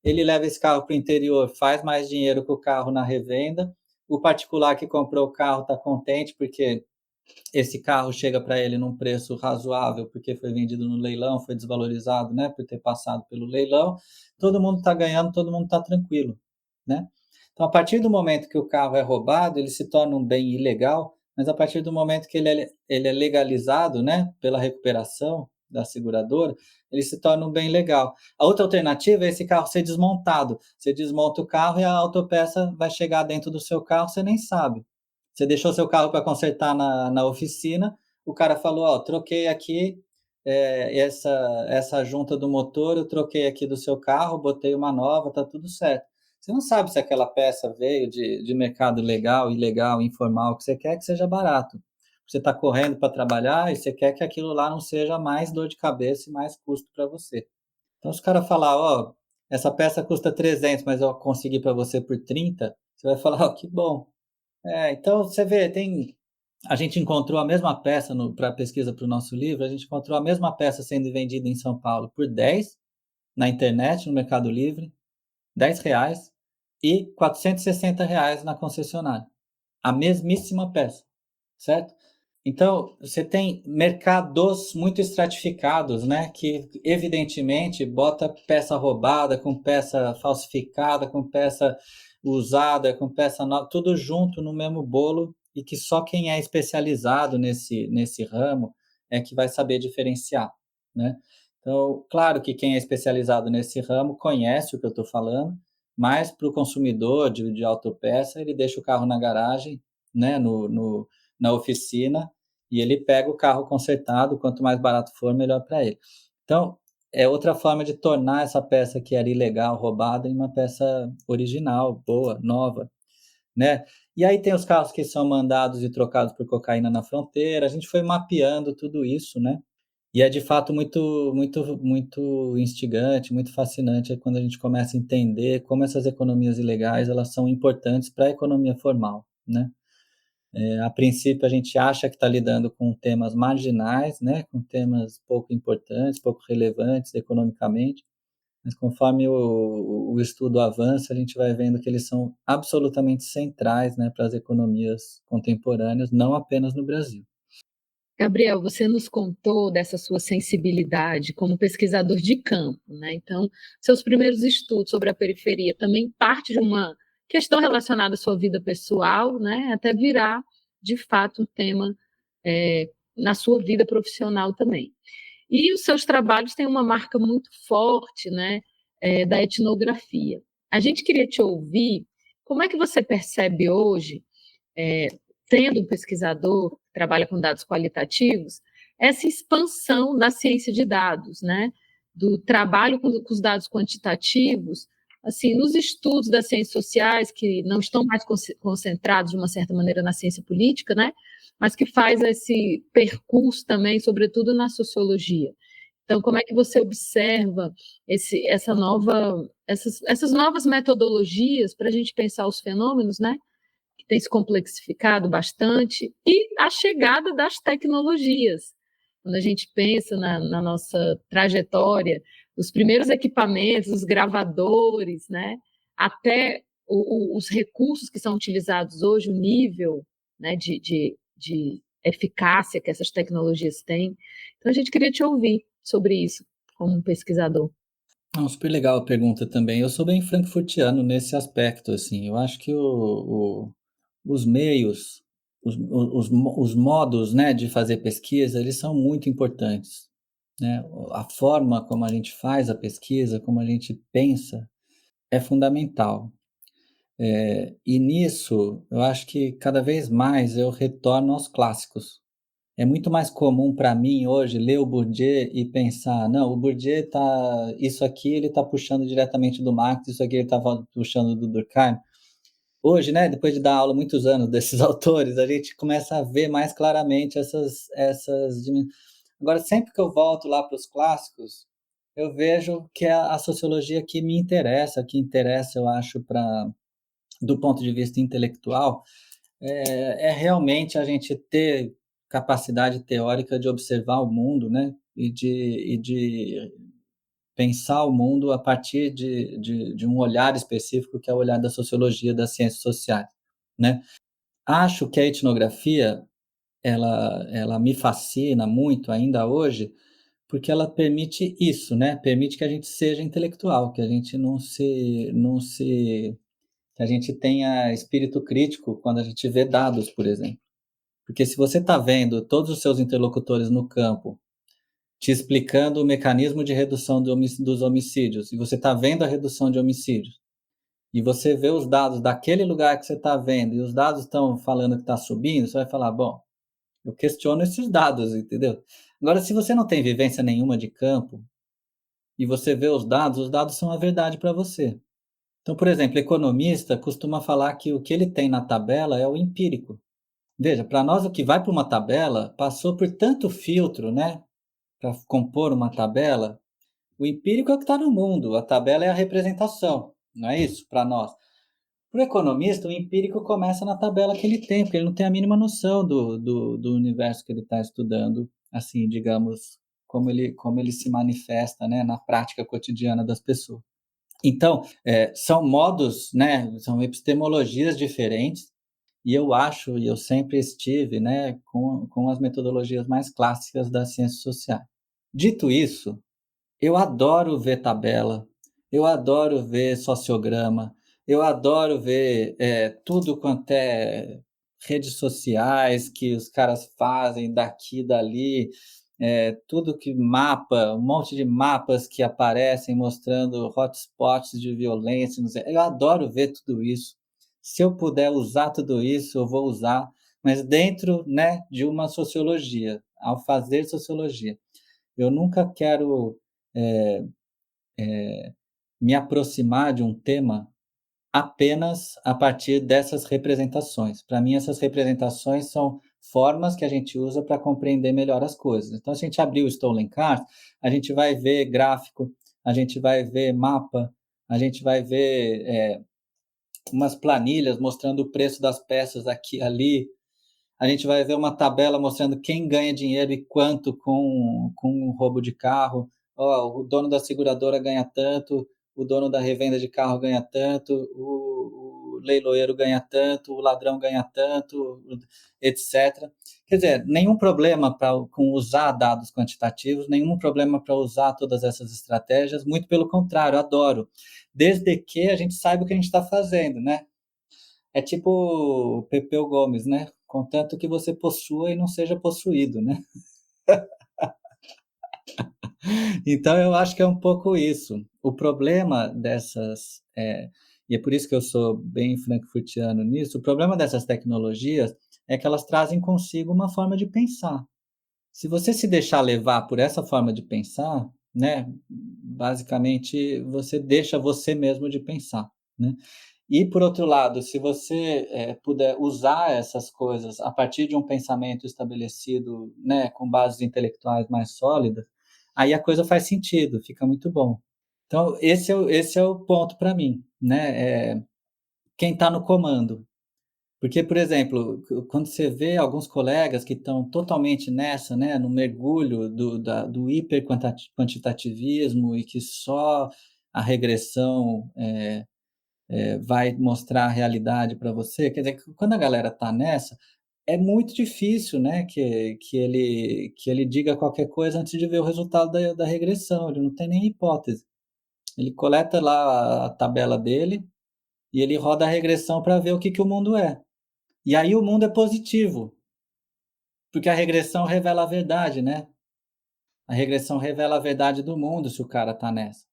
Ele leva esse carro para o interior, faz mais dinheiro com o carro na revenda. O particular que comprou o carro está contente, porque esse carro chega para ele num preço razoável, porque foi vendido no leilão, foi desvalorizado, né, por ter passado pelo leilão. Todo mundo está ganhando, todo mundo está tranquilo, né? Então, a partir do momento que o carro é roubado, ele se torna um bem ilegal, mas a partir do momento que ele é legalizado, né, pela recuperação da seguradora, ele se torna um bem legal. A outra alternativa é esse carro ser desmontado. Você desmonta o carro e a autopeça vai chegar dentro do seu carro, você nem sabe. Você deixou seu carro para consertar na oficina, o cara falou, ó, troquei aqui essa junta do motor, eu troquei aqui do seu carro, botei uma nova, tá tudo certo. Você não sabe se aquela peça veio de mercado legal, ilegal, informal, que você quer que seja barato. Você está correndo para trabalhar e você quer que aquilo lá não seja mais dor de cabeça e mais custo para você. Então, se o cara falar, ó, essa peça custa 300, mas eu consegui para você por 30, você vai falar, ó, que bom. Então você vê, a gente encontrou a mesma peça para pesquisa para o nosso livro, a gente encontrou a mesma peça sendo vendida em São Paulo por 10 na internet, no Mercado Livre, R$ 10 e R$ 460 na concessionária. A mesmíssima peça, certo? Então, você tem mercados muito estratificados, né? Que evidentemente bota peça roubada, com peça falsificada, com peça usada, com peça nova, tudo junto no mesmo bolo e que só quem é especializado nesse ramo é que vai saber diferenciar, né? Então, claro que quem é especializado nesse ramo conhece o que eu estou falando, mas para o consumidor de autopeça, ele deixa o carro na garagem, né? Na oficina, e ele pega o carro consertado, quanto mais barato for, melhor para ele. Então, é outra forma de tornar essa peça que era ilegal, roubada, em uma peça original, boa, nova, né? E aí tem os carros que são mandados e trocados por cocaína na fronteira. A gente foi mapeando tudo isso, né? E é de fato muito, muito, muito instigante, muito fascinante quando a gente começa a entender como essas economias ilegais elas são importantes para a economia formal, né? A princípio, a gente acha que está lidando com temas marginais, né, com temas pouco importantes, pouco relevantes economicamente, mas conforme o estudo avança, a gente vai vendo que eles são absolutamente centrais, né, para as economias contemporâneas, não apenas no Brasil. Gabriel, você nos contou dessa sua sensibilidade como pesquisador de campo, né? Então, seus primeiros estudos sobre a periferia também parte de uma questão relacionada à sua vida pessoal, né? Até virar, de fato, um tema na sua vida profissional também. E os seus trabalhos têm uma marca muito forte, né? Da etnografia. A gente queria te ouvir, como é que você percebe hoje sendo um pesquisador que trabalha com dados qualitativos, essa expansão da ciência de dados, né? Do trabalho com os dados quantitativos, assim, nos estudos das ciências sociais, que não estão mais concentrados, de uma certa maneira, na ciência política, né? Mas que faz esse percurso também, sobretudo na sociologia. Então, como é que você observa essas novas metodologias para a gente pensar os fenômenos, né? Que tem se complexificado bastante, e a chegada das tecnologias. Quando a gente pensa na nossa trajetória, os primeiros equipamentos, os gravadores, né, até os recursos que são utilizados hoje, o nível, né, de eficácia que essas tecnologias têm. Então, a gente queria te ouvir sobre isso, como um pesquisador. Super legal a pergunta também. Eu sou bem frankfurtiano nesse aspecto, assim. Eu acho que os meios, os modos, né, de fazer pesquisa, eles são muito importantes, né? A forma como a gente faz a pesquisa, como a gente pensa, é fundamental. E nisso, eu acho que cada vez mais eu retorno aos clássicos. É muito mais comum para mim hoje ler o Bourdieu e pensar, não, o Bourdieu tá, isso aqui ele está puxando diretamente do Marx, isso aqui ele está puxando do Durkheim. Hoje, né, depois de dar aula muitos anos desses autores, a gente começa a ver mais claramente essas dimensões. Agora, sempre que eu volto lá para os clássicos, eu vejo que é a sociologia que me interessa, que interessa, eu acho, do ponto de vista intelectual, é realmente a gente ter capacidade teórica de observar o mundo, né? E de pensar o mundo a partir de um olhar específico, que é o olhar da sociologia das ciências sociais, né? Acho que a etnografia, ela me fascina muito ainda hoje, porque ela permite isso, né? Permite que a gente seja intelectual, que a gente que a gente tenha espírito crítico quando a gente vê dados, por exemplo. Porque se você está vendo todos os seus interlocutores no campo te explicando o mecanismo de redução dos homicídios, e você está vendo a redução de homicídios, e você vê os dados daquele lugar que você está vendo, e os dados estão falando que está subindo, você vai falar, bom, eu questiono esses dados, entendeu? Agora, se você não tem vivência nenhuma de campo, e você vê os dados são a verdade para você. Então, por exemplo, economista costuma falar que o que ele tem na tabela é o empírico. Veja, para nós o que vai para uma tabela passou por tanto filtro, né, para compor uma tabela. O empírico é o que está no mundo, a tabela é a representação, não é isso para nós. Para o economista, o empírico começa na tabela que ele tem, porque ele não tem a mínima noção do universo que ele está estudando, assim, digamos, como ele se manifesta, né, na prática cotidiana das pessoas. Então, são modos, né, são epistemologias diferentes, e eu acho, e eu sempre estive, né, com as metodologias mais clássicas das ciências sociais. Dito isso, eu adoro ver tabela, eu adoro ver sociograma, eu adoro ver tudo quanto é redes sociais que os caras fazem daqui, dali, tudo que mapa, um monte de mapas que aparecem mostrando hotspots de violência, não sei. Eu adoro ver tudo isso. Se eu puder usar tudo isso, eu vou usar, mas dentro, né, de uma sociologia, ao fazer sociologia. Eu nunca quero me aproximar de um tema apenas a partir dessas representações. Para mim, essas representações são formas que a gente usa para compreender melhor as coisas. Então, se a gente abrir o Stolen Cars, a gente vai ver gráfico, a gente vai ver mapa, a gente vai ver umas planilhas mostrando o preço das peças aqui e ali, a gente vai ver uma tabela mostrando quem ganha dinheiro e quanto com o roubo de carro. O dono da seguradora ganha tanto, o dono da revenda de carro ganha tanto, o leiloeiro ganha tanto, o ladrão ganha tanto, etc. Quer dizer, nenhum problema com usar dados quantitativos, nenhum problema para usar todas essas estratégias, muito pelo contrário, adoro. Desde que a gente saiba o que a gente está fazendo, né? É tipo o Pepeu Gomes, né? Contanto que você possua e não seja possuído, né? Então, eu acho que é um pouco isso. O problema e é por isso que eu sou bem frankfurtiano nisso, o problema dessas tecnologias é que elas trazem consigo uma forma de pensar. Se você se deixar levar por essa forma de pensar, né, basicamente você deixa você mesmo de pensar, né? E, por outro lado, se você puder usar essas coisas a partir de um pensamento estabelecido, né, com bases intelectuais mais sólidas, aí a coisa faz sentido, fica muito bom. Então, esse é o ponto para mim, né? Quem está no comando. Porque, por exemplo, quando você vê alguns colegas que estão totalmente nessa, né, no mergulho do hiperquantitativismo e que só a regressão vai mostrar a realidade para você. Quer dizer, quando a galera está nessa, é muito difícil, né, que ele diga qualquer coisa antes de ver o resultado da regressão. Ele não tem nem hipótese. Ele coleta lá a tabela dele e ele roda a regressão para ver o que o mundo é. E aí o mundo é positivo, porque a regressão revela a verdade, né? A regressão revela a verdade do mundo se o cara está nessa.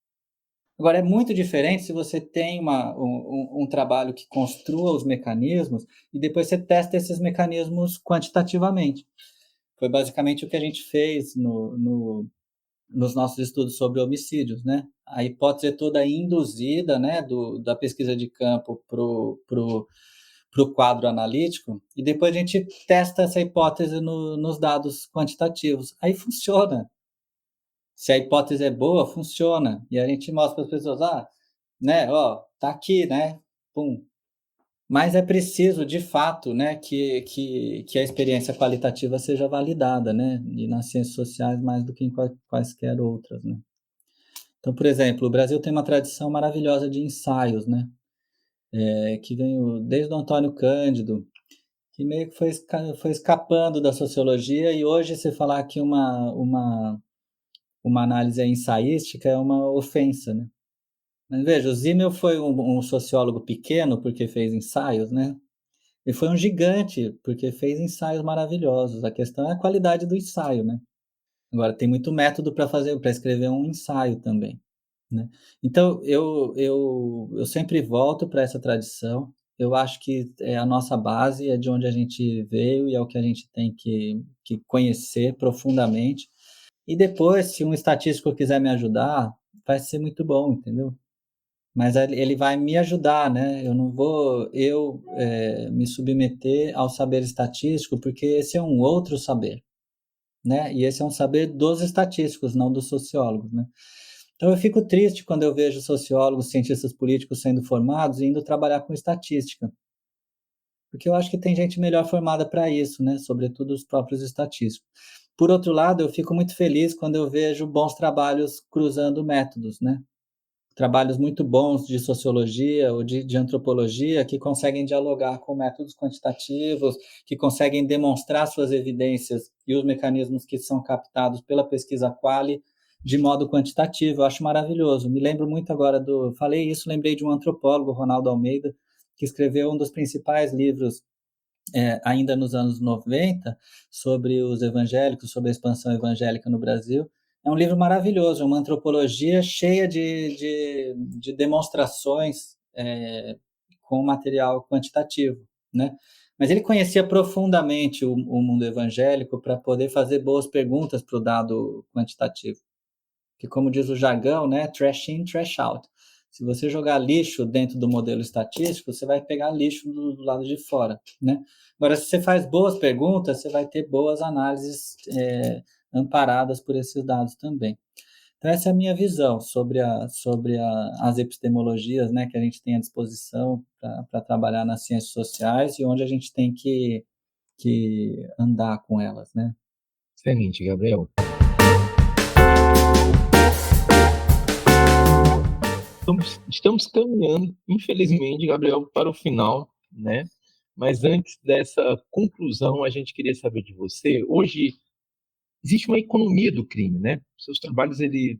Agora, é muito diferente se você tem um trabalho que construa os mecanismos e depois você testa esses mecanismos quantitativamente. Foi basicamente o que a gente fez nos nossos estudos sobre homicídios, né? A hipótese é toda induzida, né, da pesquisa de campo para o quadro analítico, e depois a gente testa essa hipótese nos dados quantitativos. Aí funciona. Se a hipótese é boa, funciona. E a gente mostra para as pessoas, né, ó, tá aqui, né? Pum. Mas é preciso, de fato, né, que a experiência qualitativa seja validada, né? E nas ciências sociais mais do que em quaisquer outras, né? Então, por exemplo, o Brasil tem uma tradição maravilhosa de ensaios, né? Que vem desde o Antônio Cândido, que meio que foi escapando da sociologia, e hoje você falar que uma análise ensaística é uma ofensa, né? Mas veja, o Zimmel foi um sociólogo pequeno porque fez ensaios, né? Ele foi um gigante porque fez ensaios maravilhosos. A questão é a qualidade do ensaio, né? Agora, tem muito método para escrever um ensaio também, né? Então, eu sempre volto para essa tradição. Eu acho que é a nossa base, é de onde a gente veio e é o que a gente tem que conhecer profundamente. E depois, se um estatístico quiser me ajudar, vai ser muito bom, entendeu? Mas ele vai me ajudar, né? Eu não vou me submeter ao saber estatístico, porque esse é um outro saber, né? E esse é um saber dos estatísticos, não dos sociólogos, né? Então eu fico triste quando eu vejo sociólogos, cientistas políticos sendo formados e indo trabalhar com estatística, porque eu acho que tem gente melhor formada para isso, né? Sobretudo os próprios estatísticos. Por outro lado, eu fico muito feliz quando eu vejo bons trabalhos cruzando métodos, né? Trabalhos muito bons de sociologia ou de antropologia que conseguem dialogar com métodos quantitativos, que conseguem demonstrar suas evidências e os mecanismos que são captados pela pesquisa quali de modo quantitativo. Eu acho maravilhoso. Me lembro muito agora falei isso, lembrei de um antropólogo, Ronaldo Almeida, que escreveu um dos principais livros ainda nos anos 90, sobre os evangélicos, sobre a expansão evangélica no Brasil. É um livro maravilhoso, é uma antropologia cheia de demonstrações com material quantitativo, né? Mas ele conhecia profundamente o mundo evangélico para poder fazer boas perguntas para o dado quantitativo. Que, como diz o jargão, né, trash in, trash out. Se você jogar lixo dentro do modelo estatístico, você vai pegar lixo do lado de fora, né? Agora, se você faz boas perguntas, você vai ter boas análises amparadas por esses dados também. Então, essa é a minha visão sobre as epistemologias, né, que a gente tem à disposição para trabalhar nas ciências sociais e onde a gente tem que andar com elas, né? Excelente, Gabriel. Estamos caminhando, infelizmente, Gabriel, para o final, né? Mas antes dessa conclusão, a gente queria saber de você. Hoje existe uma economia do crime, né? Seus trabalhos, e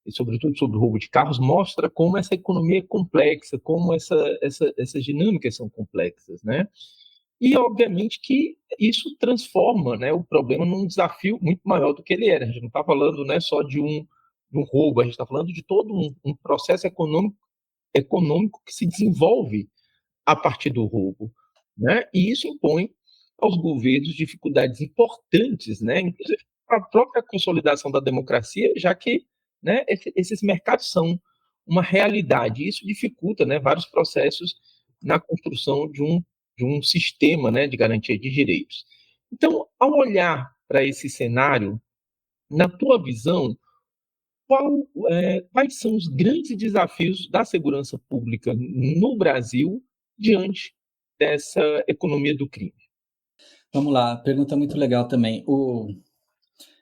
sobretudo sobre o roubo de carros, mostra como essa economia é complexa, como essas dinâmicas são complexas, né? E, obviamente, que isso transforma, né, o problema num desafio muito maior do que ele era. A gente não está falando, né, só de um roubo, a gente está falando de todo um processo econômico que se desenvolve a partir do roubo, né? E isso impõe aos governos dificuldades importantes, né? Inclusive para a própria consolidação da democracia, já que, né, esses mercados são uma realidade. Isso dificulta, né, vários processos na construção de um sistema, né, de garantia de direitos. Então, ao olhar para esse cenário, na tua visão, quais são os grandes desafios da segurança pública no Brasil diante dessa economia do crime? Vamos lá, pergunta muito legal também.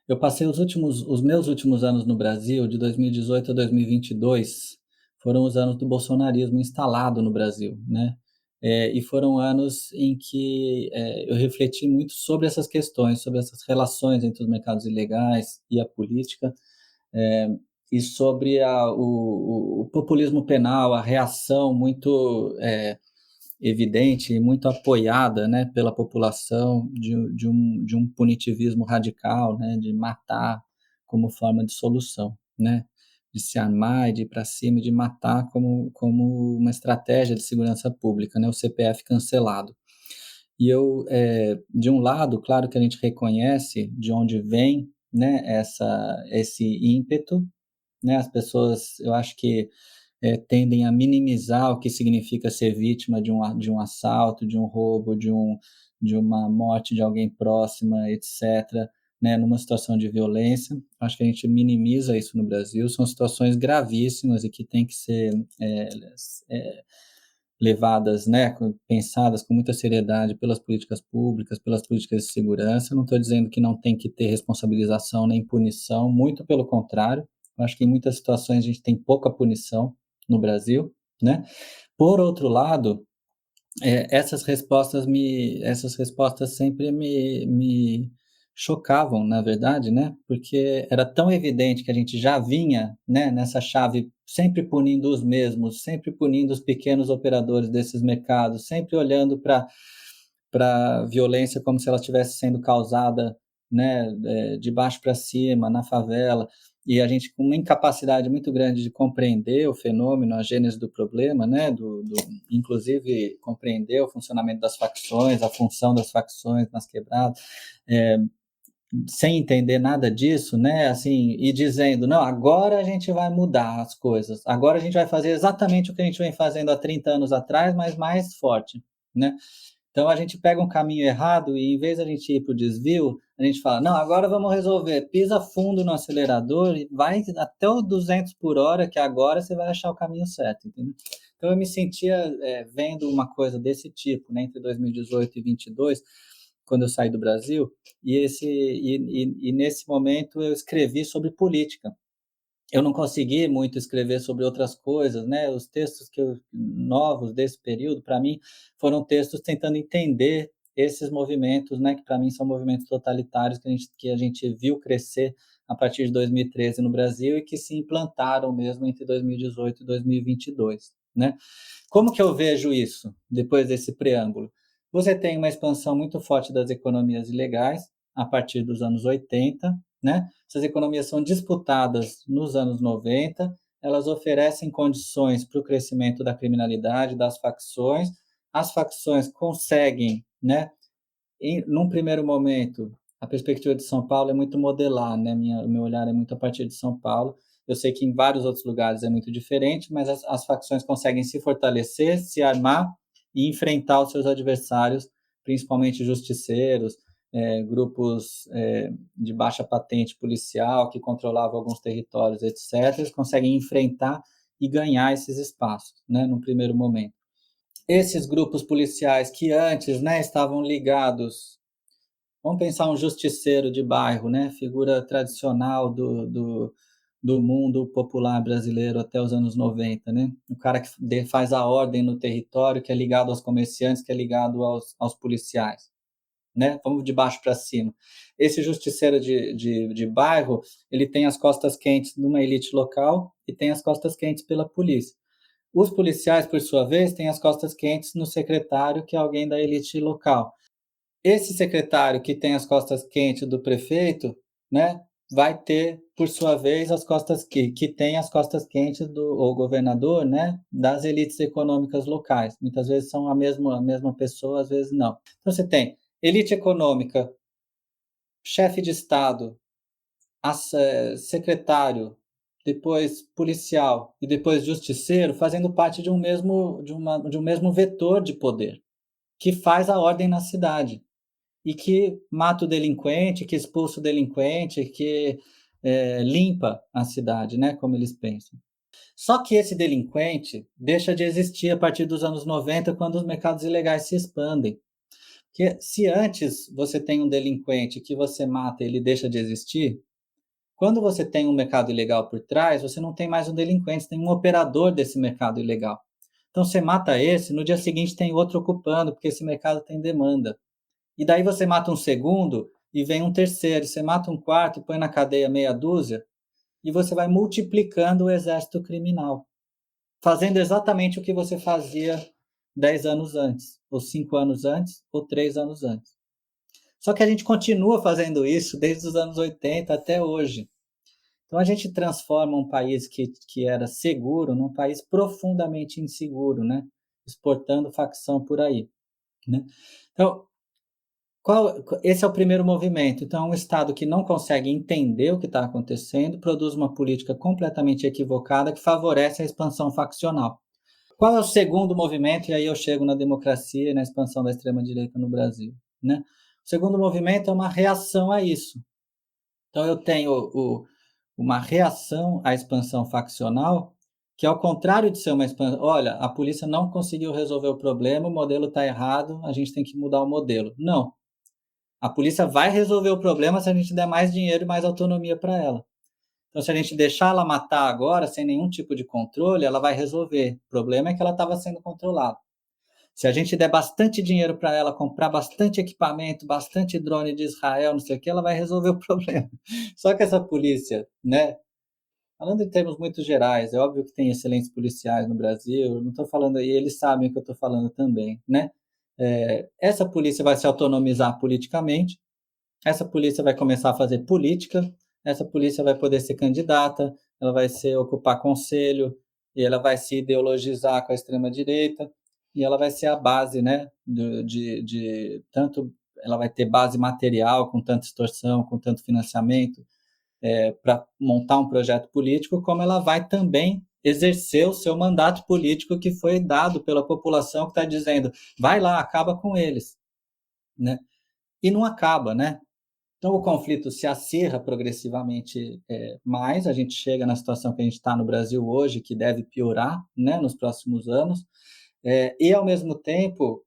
Eu passei os meus últimos anos no Brasil, de 2018 a 2022, foram os anos do bolsonarismo instalado no Brasil, né? E foram anos em que eu refleti muito sobre essas questões, sobre essas relações entre os mercados ilegais e a política, é, e sobre o populismo penal, a reação muito evidente e muito apoiada, né, pela população de um punitivismo radical, né, de matar como forma de solução, né? de se armar e de ir para cima e de matar como uma estratégia de segurança pública, né? O CPF cancelado. E de um lado, claro que a gente reconhece de onde vem, né, esse ímpeto, né? As pessoas, eu acho que tendem a minimizar o que significa ser vítima de um assalto, de um roubo, de uma morte de alguém próxima, etc., né, numa situação de violência. Acho que a gente minimiza isso no Brasil. São situações gravíssimas e que têm que ser levadas, né, pensadas com muita seriedade pelas políticas públicas, pelas políticas de segurança. Não estou dizendo que não tem que ter responsabilização nem punição, muito pelo contrário. Acho que em muitas situações a gente tem pouca punição no Brasil, né? Por outro lado, essas respostas sempre me chocavam, na verdade, né? Porque era tão evidente que a gente já vinha, né, nessa chave, sempre punindo os mesmos, sempre punindo os pequenos operadores desses mercados, sempre olhando para a violência como se ela estivesse sendo causada, né, de baixo para cima, na favela, e a gente com uma incapacidade muito grande de compreender o fenômeno, a gênese do problema, né, inclusive compreender o funcionamento das facções, a função das facções nas quebradas, sem entender nada disso, né, assim, e dizendo, não, agora a gente vai mudar as coisas, agora a gente vai fazer exatamente o que a gente vem fazendo há 30 anos atrás, mas mais forte, né? Então a gente pega um caminho errado e em vez de a gente ir para o desvio, a gente fala, não, agora vamos resolver, pisa fundo no acelerador e vai até o 200 por hora, que agora você vai achar o caminho certo, entendeu? Então eu me sentia vendo uma coisa desse tipo, né, entre 2018 e 2022, quando eu saí do Brasil, e nesse momento eu escrevi sobre política. Eu não consegui muito escrever sobre outras coisas, né? Os textos novos desse período, para mim, foram textos tentando entender esses movimentos, né? Que para mim são movimentos totalitários que a gente viu crescer a partir de 2013 no Brasil e que se implantaram mesmo entre 2018 e 2022, né? Como que eu vejo isso depois desse preâmbulo? Você tem uma expansão muito forte das economias ilegais a partir dos anos 80, né? Essas economias são disputadas nos anos 90, elas oferecem condições para o crescimento da criminalidade, das facções. As facções conseguem, né? Num primeiro momento, a perspectiva de São Paulo é muito modelar, né? O meu olhar é muito a partir de São Paulo. Eu sei que em vários outros lugares é muito diferente, mas as facções conseguem se fortalecer, se armar e enfrentar os seus adversários, principalmente justiceiros, grupos de baixa patente policial que controlavam alguns territórios, etc. Eles conseguem enfrentar e ganhar esses espaços, né, num primeiro momento. Esses grupos policiais que antes, né, estavam ligados, vamos pensar um justiceiro de bairro, né, figura tradicional do mundo popular brasileiro até os anos 90, né? O cara que faz a ordem no território, que é ligado aos comerciantes, que é ligado aos policiais, né? Vamos de baixo para cima. Esse justiceiro de bairro, ele tem as costas quentes numa elite local e tem as costas quentes pela polícia. Os policiais, por sua vez, têm as costas quentes no secretário, que é alguém da elite local. Esse secretário que tem as costas quentes do prefeito, né, vai ter, por sua vez, as costas que tem as costas quentes do governador, né, das elites econômicas locais. Muitas vezes são a mesma pessoa, às vezes não. Então você tem elite econômica, chefe de Estado, secretário, depois policial e depois justiceiro, fazendo parte de um mesmo vetor de poder, que faz a ordem na cidade e que mata o delinquente, que expulsa o delinquente, que limpa a cidade, né, como eles pensam. Só que esse delinquente deixa de existir a partir dos anos 90, quando os mercados ilegais se expandem. Porque se antes você tem um delinquente que você mata e ele deixa de existir, quando você tem um mercado ilegal por trás, você não tem mais um delinquente, você tem um operador desse mercado ilegal. Então você mata esse, no dia seguinte tem outro ocupando, porque esse mercado tem demanda. E daí você mata um segundo e vem um terceiro, você mata um quarto e põe na cadeia meia dúzia, e você vai multiplicando o exército criminal, fazendo exatamente o que você fazia 10 anos antes, ou 5 anos antes, ou 3 anos antes. Só que a gente continua fazendo isso desde os anos 80 até hoje. Então, a gente transforma um país que era seguro num país profundamente inseguro, né? Exportando facção por aí, né? Então, esse é o primeiro movimento. Então, um Estado que não consegue entender o que está acontecendo produz uma política completamente equivocada que favorece a expansão faccional. Qual é o segundo movimento? E aí eu chego na democracia e na expansão da extrema-direita no Brasil, né? O segundo movimento é uma reação a isso. Então, eu tenho uma reação à expansão faccional, que ao contrário de ser uma expansão, olha, a polícia não conseguiu resolver o problema, o modelo está errado, a gente tem que mudar o modelo. Não. A polícia vai resolver o problema se a gente der mais dinheiro e mais autonomia para ela. Então, se a gente deixar ela matar agora, sem nenhum tipo de controle, ela vai resolver. O problema é que ela estava sendo controlada. Se a gente der bastante dinheiro para ela, comprar bastante equipamento, bastante drone de Israel, não sei o que, ela vai resolver o problema. Só que essa polícia, né? Falando em termos muito gerais, é óbvio que tem excelentes policiais no Brasil, não estou falando aí, eles sabem o que eu estou falando também, né? Essa polícia vai se autonomizar politicamente, essa polícia vai começar a fazer política, essa polícia vai poder ser candidata, ela vai ocupar conselho, e ela vai se ideologizar com a extrema-direita, e ela vai ser a base, né, tanto ela vai ter base material, com tanta extorsão, com tanto financiamento, para montar um projeto político, como ela vai também exercer o seu mandato político que foi dado pela população que está dizendo, vai lá, acaba com eles, né? E não acaba, né? Então, o conflito se acirra progressivamente mais, a gente chega na situação que a gente está no Brasil hoje, que deve piorar, né, nos próximos anos, e, ao mesmo tempo,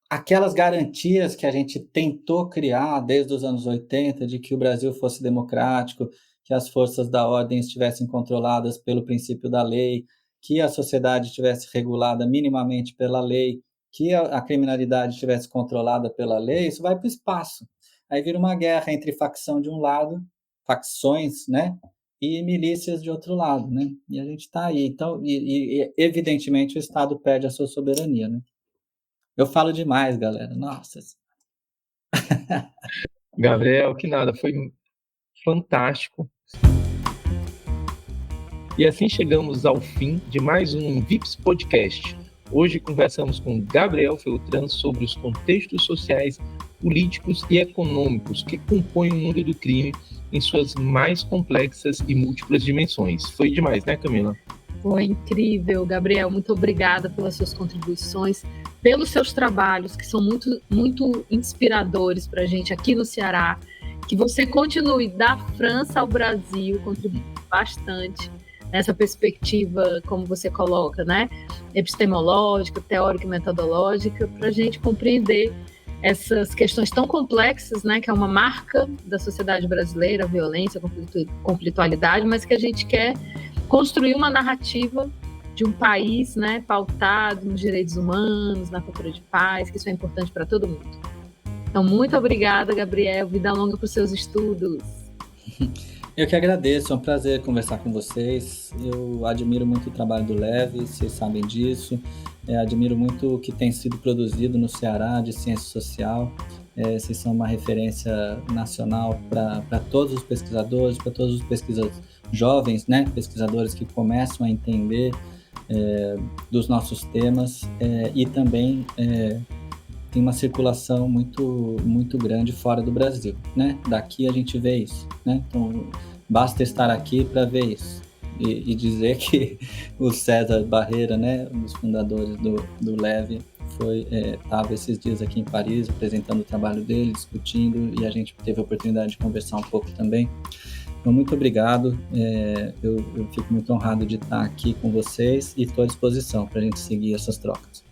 aquelas garantias que a gente tentou criar desde os anos 80, de que o Brasil fosse democrático, que as forças da ordem estivessem controladas pelo princípio da lei, que a sociedade estivesse regulada minimamente pela lei, que a criminalidade estivesse controlada pela lei, isso vai para o espaço. Aí vira uma guerra entre facção de um lado, facções, né, e milícias de outro lado, né? E a gente está aí. Então, evidentemente o Estado perde a sua soberania, né? Eu falo demais, galera. Nossa. Gabriel, que nada, foi fantástico. E assim chegamos ao fim de mais um VIPS Podcast. Hoje conversamos com Gabriel Feltran sobre os contextos sociais, políticos e econômicos que compõem o mundo do crime em suas mais complexas e múltiplas dimensões. Foi demais, né, Camila? Foi incrível, Gabriel. Muito obrigada pelas suas contribuições, pelos seus trabalhos, que são muito, muito inspiradores para a gente aqui no Ceará. Que você continue da França ao Brasil, contribuindo bastante nessa perspectiva, como você coloca, né? Epistemológica, teórica e metodológica, para a gente compreender essas questões tão complexas, né? Que é uma marca da sociedade brasileira, a violência, a conflitualidade, mas que a gente quer construir uma narrativa de um país, né, pautado nos direitos humanos, na cultura de paz, que isso é importante para todo mundo. Então, muito obrigada, Gabriel. Vida longa para os seus estudos. Eu que agradeço, é um prazer conversar com vocês. Eu admiro muito o trabalho do Leve, vocês sabem disso. Admiro muito o que tem sido produzido no Ceará de ciência social. Vocês são uma referência nacional para todos os pesquisadores, para todos os pesquisadores jovens, né, pesquisadores que começam a entender dos nossos temas e também tem uma circulação muito, muito grande fora do Brasil, né? Daqui a gente vê isso, né? Então, basta estar aqui para ver isso e dizer que o César Barreira, né, um dos fundadores do Leve, estava esses dias aqui em Paris apresentando o trabalho dele, discutindo, e a gente teve a oportunidade de conversar um pouco também. Então, muito obrigado. Eu fico muito honrado de estar aqui com vocês e estou à disposição para a gente seguir essas trocas.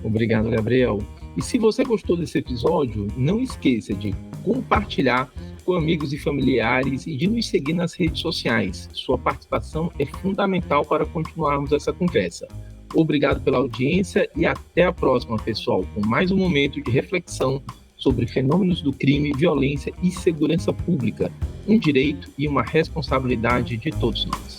Obrigado, Gabriel. E se você gostou desse episódio, não esqueça de compartilhar com amigos e familiares e de nos seguir nas redes sociais. Sua participação é fundamental para continuarmos essa conversa. Obrigado pela audiência e até a próxima, pessoal, com mais um momento de reflexão sobre fenômenos do crime, violência e segurança pública, um direito e uma responsabilidade de todos nós.